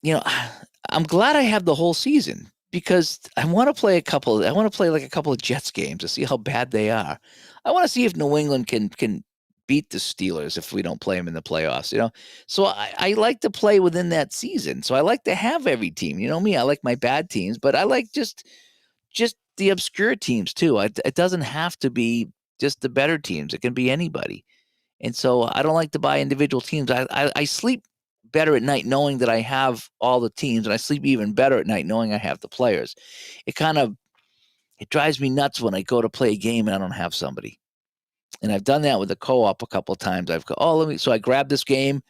Speaker 1: I'm glad I have the whole season because I want to play like a couple of Jets games to see how bad they are. I want to see if New England can beat the Steelers if we don't play them in the playoffs, So I like to play within that season. So I like to have every team. You know me, I like my bad teams, but I like just the obscure teams too. It doesn't have to be just the better teams. It can be anybody. And so I don't like to buy individual teams. I sleep better at night knowing that I have all the teams, and I sleep even better at night knowing I have the players. It drives me nuts when I go to play a game and I don't have somebody. And I've done that with the co-op a couple of times. So I grab this game,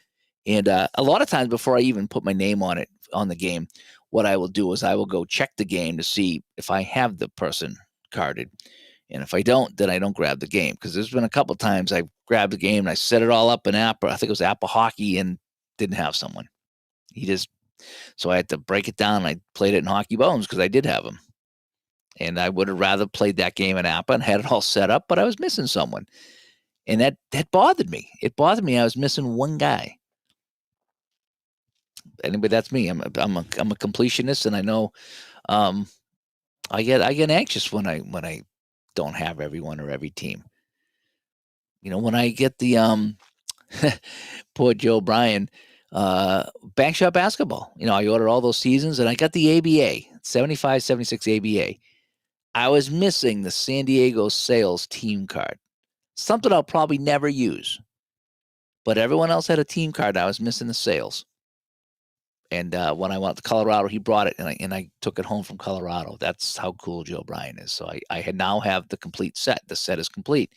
Speaker 1: and a lot of times before I even put my name on the game, what I will do is I will go check the game to see if I have the person carded. And if I don't, then I don't grab the game, because there's been a couple of times I grabbed the game and I set it all up in Apple. I think it was Apple Hockey, and didn't have someone. So I had to break it down. And I played it in Hockey Bones because I did have him. And I would have rather played that game in Apple and had it all set up, but I was missing someone. And that bothered me. It bothered me. I was missing one guy. Anyway, that's me. I'm a completionist, and I know I get anxious when I don't have everyone or every team. When I get the poor Joe Bryan Bankshot Basketball. I ordered all those seasons, and I got the ABA 75, 76 ABA. I was missing the San Diego Sales team card. Something I'll probably never use. But everyone else had a team card. I was missing the Sales. And when I went to Colorado, he brought it, and I took it home from Colorado. That's how cool Joe Bryan is. So I now have the complete set. The set is complete.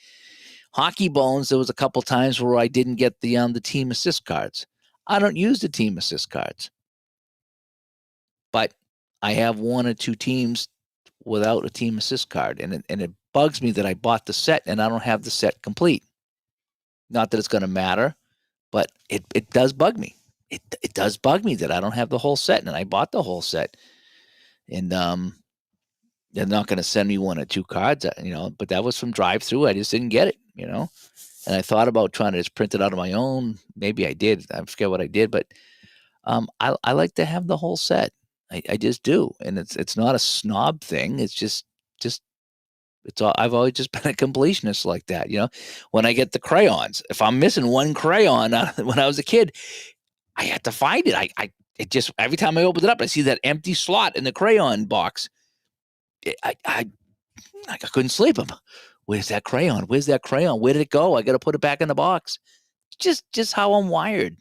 Speaker 1: Hockey Bones, there was a couple times where I didn't get the team assist cards. I don't use the team assist cards. But I have 1 or 2 teams without a team assist card. And it bugs me that I bought the set and I don't have the set complete. Not that it's going to matter, but it does bug me. It does bug me that I don't have the whole set, and I bought the whole set. And they're not going to send me 1 or 2 cards, but that was from drive-through. I just didn't get it, And I thought about trying to just print it out on my own. Maybe I did. I forget what I did, but I like to have the whole set. I just do, and it's not a snob thing. It's just it's all. I've always just been a completionist like that. When I get the crayons, if I'm missing 1 crayon when I was a kid, I had to find it. It just every time I opened it up, I see that empty slot in the crayon box. I couldn't sleep. Where's that crayon? Where's that crayon? Where did it go? I got to put it back in the box. Just how I'm wired.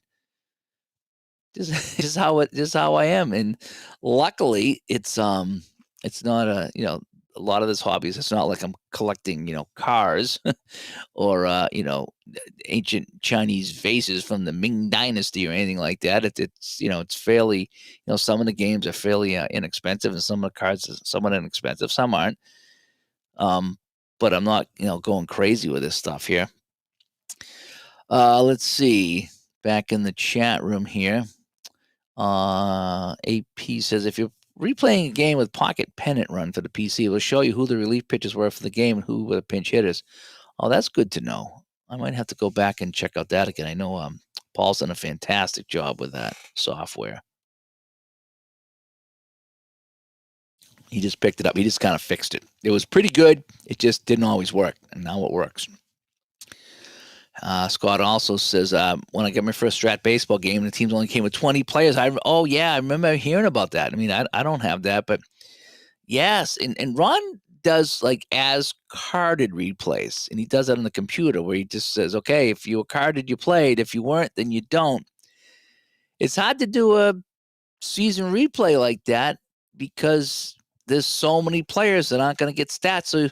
Speaker 1: Just how I am. And luckily, it's not a lot of this hobbies. It's not like I'm collecting, cars or ancient Chinese vases from the Ming Dynasty or anything like that. It's fairly, some of the games are fairly inexpensive, and some of the cards are somewhat inexpensive. Some aren't. But I'm not, going crazy with this stuff here. Let's see. Back in the chat room here. AP says, if you're replaying a game with Pocket Pennant Run for the PC, it will show you who the relief pitchers were for the game and who were the pinch hitters. Oh, that's good to know. I might have to go back and check out that again. I know Paul's done a fantastic job with that software. He just picked it up. He just kind of fixed it. It was pretty good. It just didn't always work, and now it works. Scott also says, when I got my first Strat baseball game, the teams only came with 20 players. I remember hearing about that. I mean, I don't have that, but yes. And Ron does like as carded replays, and he does that on the computer where he just says, okay, if you were carded, you played. If you weren't, then you don't. It's hard to do a season replay like that because there's so many players that aren't going to get stats.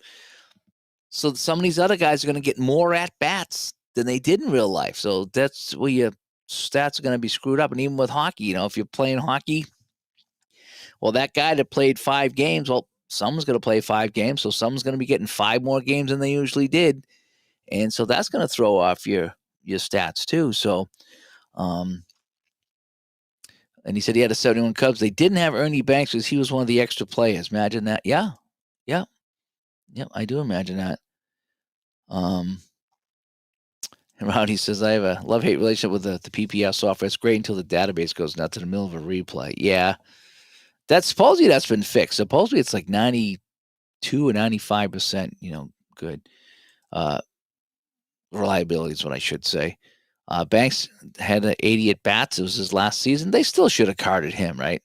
Speaker 1: So some of these other guys are going to get more at bats than they did in real life. So that's where your stats are going to be screwed up. And even with hockey, if you're playing hockey, well, that guy that played 5 games, well, someone's going to play 5 games, so someone's going to be getting 5 more games than they usually did, and so that's going to throw off your stats too. So, and he said he had a 71 Cubs. They didn't have Ernie Banks because he was one of the extra players. Imagine that. Yeah, I do imagine that. And Rowdy says, I have a love-hate relationship with the PPS software. It's great until the database goes nuts in the middle of a replay. Yeah. Supposedly that's been fixed. Supposedly it's like 92 or 95%, good. Reliability is what I should say. Banks had 80 at bats. It was his last season. They still should have carded him, right?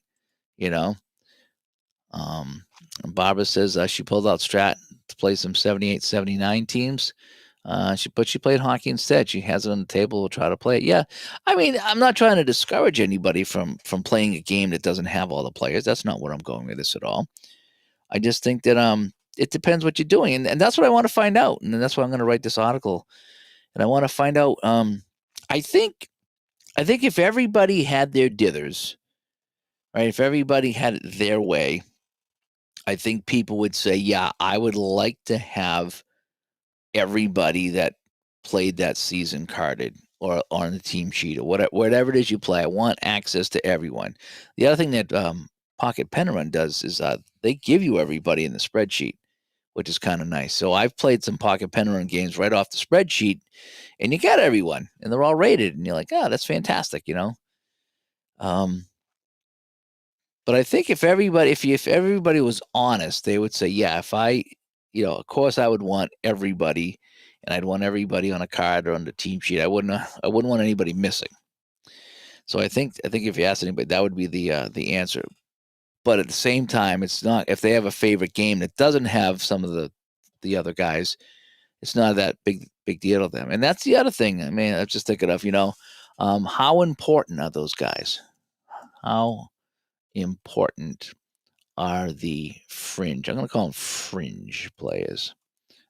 Speaker 1: Barbara says she pulled out Strat to play some 78, 79 teams. She played hockey instead. She has it on the table. We'll try to play it. Yeah, I mean, I'm not trying to discourage anybody from playing a game that doesn't have all the players. That's not what I'm going with this at all. I just think that it depends what you're doing, and that's what I want to find out, and that's why I'm going to write this article, and I want to find out. I think if everybody had their dithers, right? If everybody had it their way, I think people would say, "Yeah, I would like to have everybody that played that season carded or on the team sheet or whatever it is you play. I want access to everyone." The other thing that Pocket Pen Run does is they give you everybody in the spreadsheet, which is kind of nice. So I've played some Pocket Pen Run games right off the spreadsheet, and you get everyone, and they're all rated, and you're like, "Oh, that's fantastic," But I think if everybody was honest, they would say, "Yeah, if I, of course I would want everybody, and I'd want everybody on a card or on the team sheet. I wouldn't want anybody missing." So I think if you ask anybody, that would be the answer. But at the same time, it's not, if they have a favorite game that doesn't have some of the other guys, it's not that big deal to them. And that's the other thing. I mean, I'm just thinking of, how important are those guys? How important are the fringe? I'm going to call them fringe players.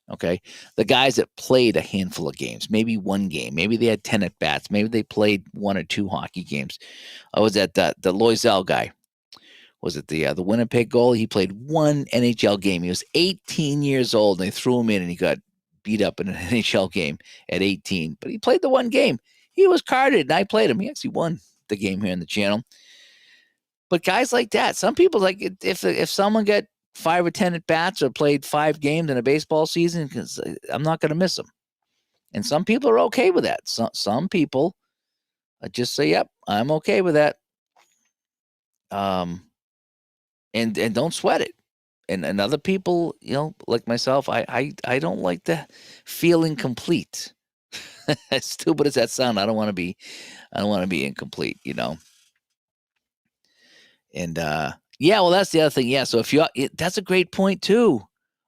Speaker 1: Okay. The guys that played a handful of games, maybe one game, maybe they had 10 at bats, maybe they played 1 or 2 hockey games. I was at the Loisel guy. Was it the Winnipeg goalie? He played 1 NHL game. He was 18 years old, and they threw him in, and he got beat up in an NHL game at 18. But he played the 1 game. He was carded, and I played him. He actually won the game here in the channel. But guys like that, some people, like, if someone got 5 or 10 at bats or played 5 games in a baseball season, because I'm not going to miss them. And some people are okay with that. Some people just say, "Yep, I'm okay with that." And don't sweat it. And other people, like myself, I don't like the feeling complete. As stupid as that sound, I don't want to be incomplete, And yeah, well, that's the other thing. Yeah, so that's a great point too.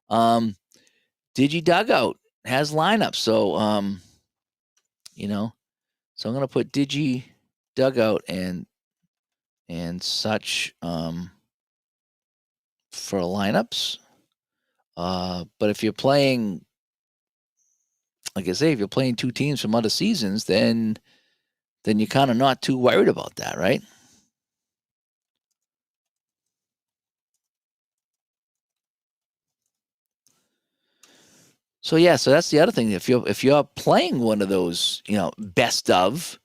Speaker 1: Digi Dugout has lineups, so so I'm gonna put Digi Dugout and such for lineups. But if you're playing, like I say, if you're playing 2 teams from other seasons, then you're kind of not too worried about that, right? So yeah, so that's the other thing. If you're playing one of those, best of,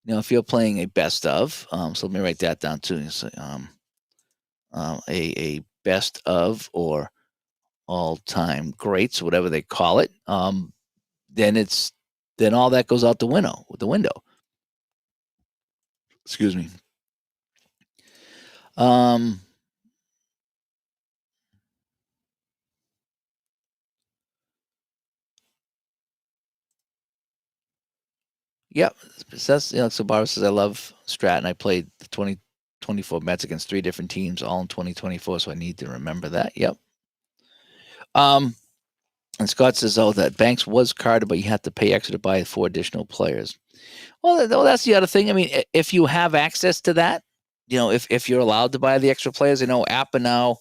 Speaker 1: if you're playing a best of, so let me write that down too. So, a best of or all time greats, whatever they call it, then all that goes out the window. Excuse me. Yep. Says, so Barbara says, I love Strat, and I played the 2024 Mets against 3 different teams, all in 2024, so I need to remember that. Yep. And Scott says, that Banks was carded, but you have to pay extra to buy 4 additional players. Well, that's the other thing. I mean, if you have access to that, if you're allowed to buy the extra players, I know Appa now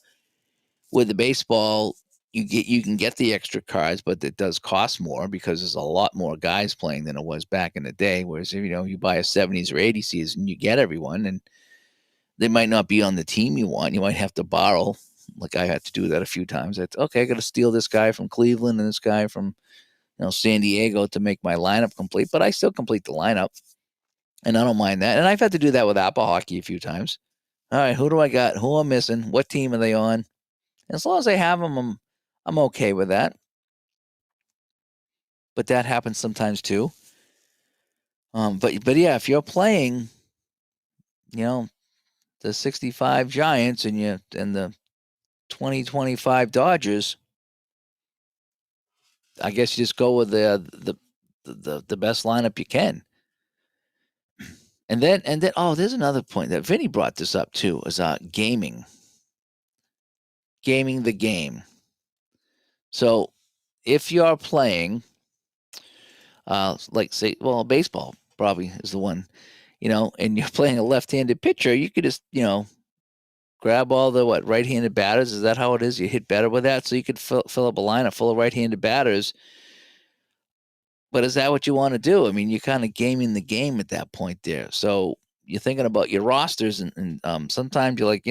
Speaker 1: with the baseball, you can get the extra cards, but it does cost more because there's a lot more guys playing than it was back in the day. Whereas if you buy a 70s or 80s season, you get everyone, and they might not be on the team you want. You might have to borrow. Like I had to do that a few times. That's okay. I got to steal this guy from Cleveland and this guy from San Diego to make my lineup complete, but I still complete the lineup, and I don't mind that. And I've had to do that with Apple Hockey a few times. All right, who do I got? Who I'm missing? What team are they on? And as long as I have them, I'm okay with that. But that happens sometimes too. But yeah, if you're playing, the 65 Giants and the 2025 Dodgers, I guess you just go with the best lineup you can. And then there's another point that Vinny brought this up too, is gaming the game. So if you're playing, like say, well, baseball probably is the one, and you're playing a left-handed pitcher, you could just, grab all the right-handed batters. Is that how it is? You hit better with that, so you could fill up a lineup full of right-handed batters. But is that what you want to do? I mean, you're kind of gaming the game at that point there. So you're thinking about your rosters, and sometimes you're like,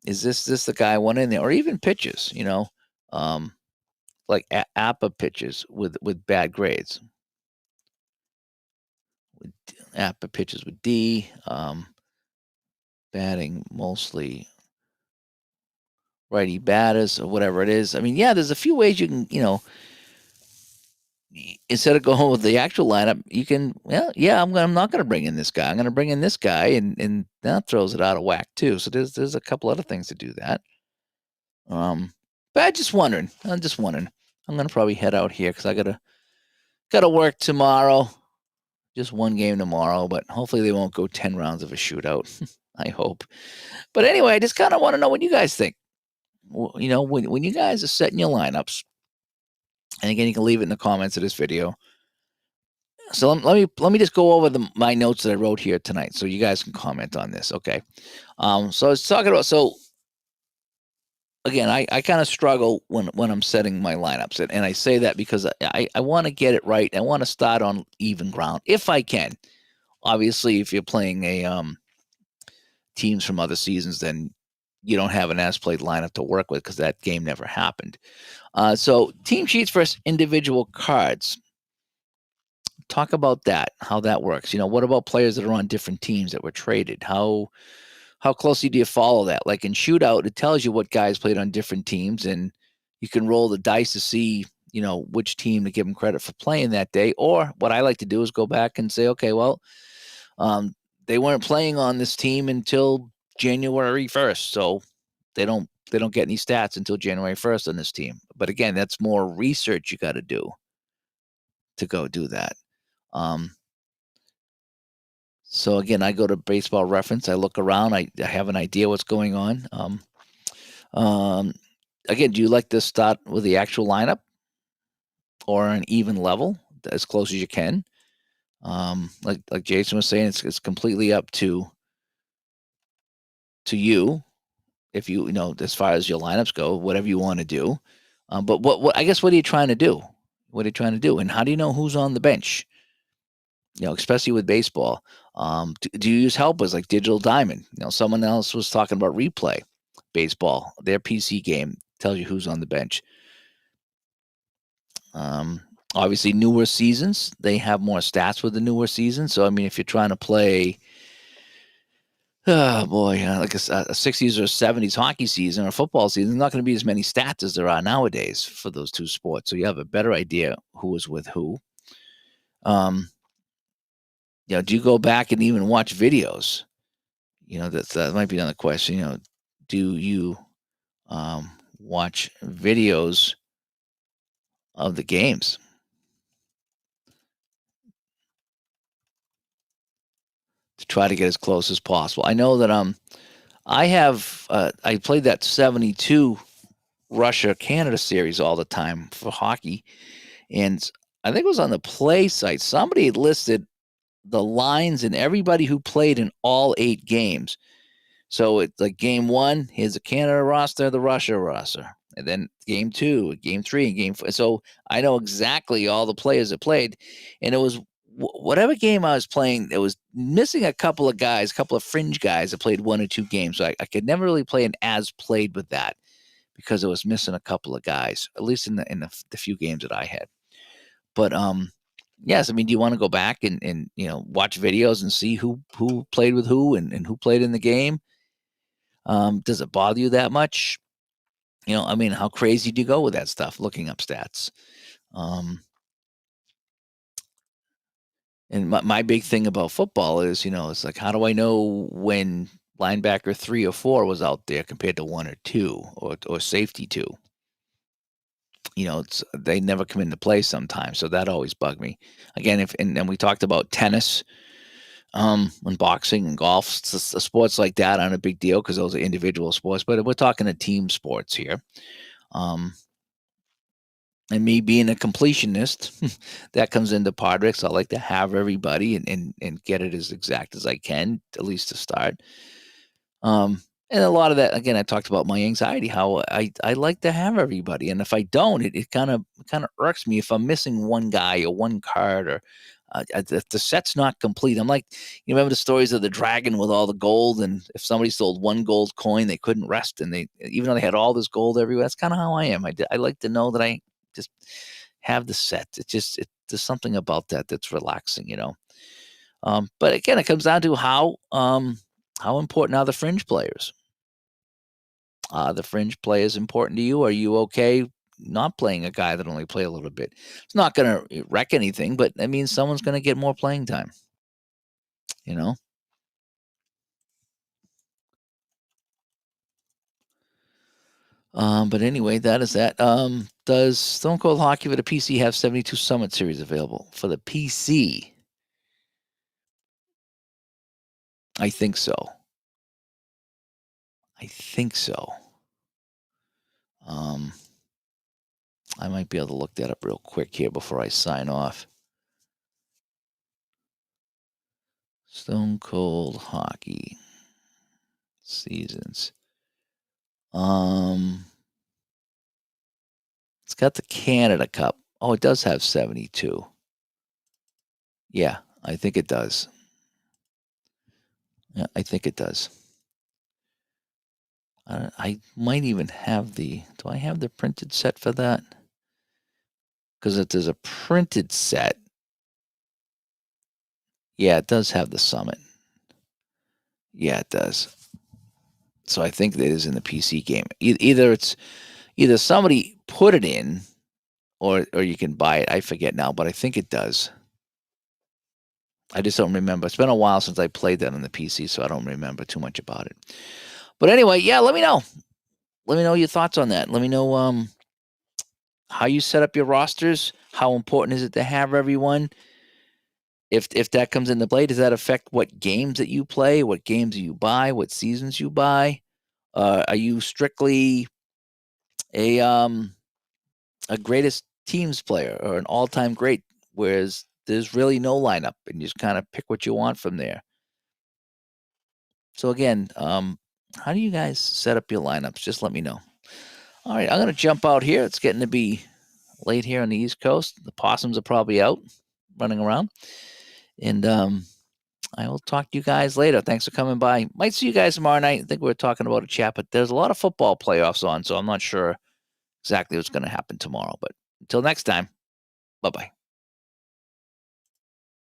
Speaker 1: is this the guy I want in there, or even pitches, like APA pitches with bad grades, with APA pitches with D, batting mostly righty batters or whatever it is. I mean, yeah, there's a few ways you can, instead of going with the actual lineup, you can, I'm not going to bring in this guy. I'm going to bring in this guy, and that throws it out of whack too. So there's a couple other things to do that. But I'm just wondering. I'm going to probably head out here because I gotta work tomorrow. Just one game tomorrow, but hopefully they won't go 10 rounds of a shootout. I hope. But anyway, I just kind of want to know what you guys think. When you guys are setting your lineups, and again, you can leave it in the comments of this video. So let me just go over my notes that I wrote here tonight, so you guys can comment on this. Okay. So I was talking about, again, I kind of struggle when I'm setting my lineups, and I say that because I want to get it right. I want to start on even ground if I can. Obviously, if you're playing teams from other seasons, then you don't have an as-played lineup to work with because that game never happened. So team sheets versus individual cards. Talk about that, how that works. What about players that are on different teams that were traded? How closely do you follow that? Like in Shootout, it tells you what guys played on different teams, and you can roll the dice to see, which team to give them credit for playing that day. Or what I like to do is go back and say, okay, well, they weren't playing on this team until January 1st, so they don't get any stats until January 1st on this team. But again, that's more research you got to do to go do that. So again, I go to Baseball Reference. I look around. I have an idea what's going on. Again, do you like to start with the actual lineup or an even level, as close as you can? Like Jason was saying, it's completely up to you. If you as far as your lineups go, whatever you want to do. But what I guess what are you trying to do? What are you trying to do? And how do you know who's on the bench? Especially with baseball. Do you use helpers like Digital Diamond? Someone else was talking about Replay Baseball. Their PC game tells you who's on the bench. Obviously, newer seasons, they have more stats with the newer seasons. So, I mean, if you're trying to play, like a 60s or 70s hockey season or football season, there's not going to be as many stats as there are nowadays for those two sports. So you have a better idea who is with who. Do you go back and even watch videos? That might be another question. Do you watch videos of the games to try to get as close as possible? I know that I played that 72 Russia Canada series all the time for hockey, and I think it was on the play site. Somebody had listed the lines and everybody who played in all 8 games. So it's like game one, here's the Canada roster, the Russia roster. And then game two, game three, and game four. So I know exactly all the players that played. And it was whatever game I was playing, it was missing a couple of guys, a couple of fringe guys that played 1 or 2 games. So I could never really play an as played with that because it was missing a couple of guys, at least in the few games that I had. But yes, I mean, do you want to go back and watch videos and see who played with who and who played in the game? Does it bother you that much? I mean, how crazy do you go with that stuff, looking up stats? And my big thing about football is, it's like, how do I know when linebacker 3 or 4 was out there compared to 1 or 2 or safety 2? They never come into play sometimes, so that always bugged me. Again, and we talked about tennis, and boxing and golf, sports like that aren't a big deal because those are individual sports, but we're talking a team sports here. And me being a completionist, that comes into politics. I like to have everybody and get it as exact as I can, at least to start. And a lot of that, again, I talked about my anxiety, how I like to have everybody, and if I don't, it kind of irks me if I'm missing one guy or one card or if the set's not complete. I'm like, you remember the stories of the dragon with all the gold, and if somebody sold one gold coin, they couldn't rest, and even though they had all this gold everywhere. That's kind of how I am. I like to know that I just have the set. There's something about that that's relaxing. But again, it comes down to how important are the fringe players. The fringe players important to you? Are you okay not playing a guy that only play a little bit? It's not going to wreck anything, but that means someone's going to get more playing time. You know. But anyway, that is that. Does Stone Cold Hockey for the PC have 72 Summit Series available for the PC? I think so. I think so. I might be able to look that up real quick here before I sign off. Stone Cold Hockey seasons. It's got the Canada Cup. Oh, it does have 72. Yeah, I think it does. Yeah, I think it does. I might even have do I have the printed set for that? Because if there's a printed set, yeah, it does have the Summit. Yeah, it does. So I think that is in the PC game. Either somebody put it in, or you can buy it. I forget now, but I think it does. I just don't remember. It's been a while since I played that on the PC, so I don't remember too much about it. But anyway, yeah, let me know. Let me know your thoughts on that. Let me know how you set up your rosters. How important is it to have everyone? If that comes into play, does that affect what games that you play, what games you buy, what seasons you buy? Are you strictly a greatest teams player or an all-time great, whereas there's really no lineup and you just kind of pick what you want from there? So again, how do you guys set up your lineups? Just let me know. All right, I'm going to jump out here. It's getting to be late here on the East Coast. The possums are probably out running around. And I will talk to you guys later. Thanks for coming by. Might see you guys tomorrow night. I think we're talking about a chat, but there's a lot of football playoffs on, so I'm not sure exactly what's going to happen tomorrow. But until next time, bye-bye.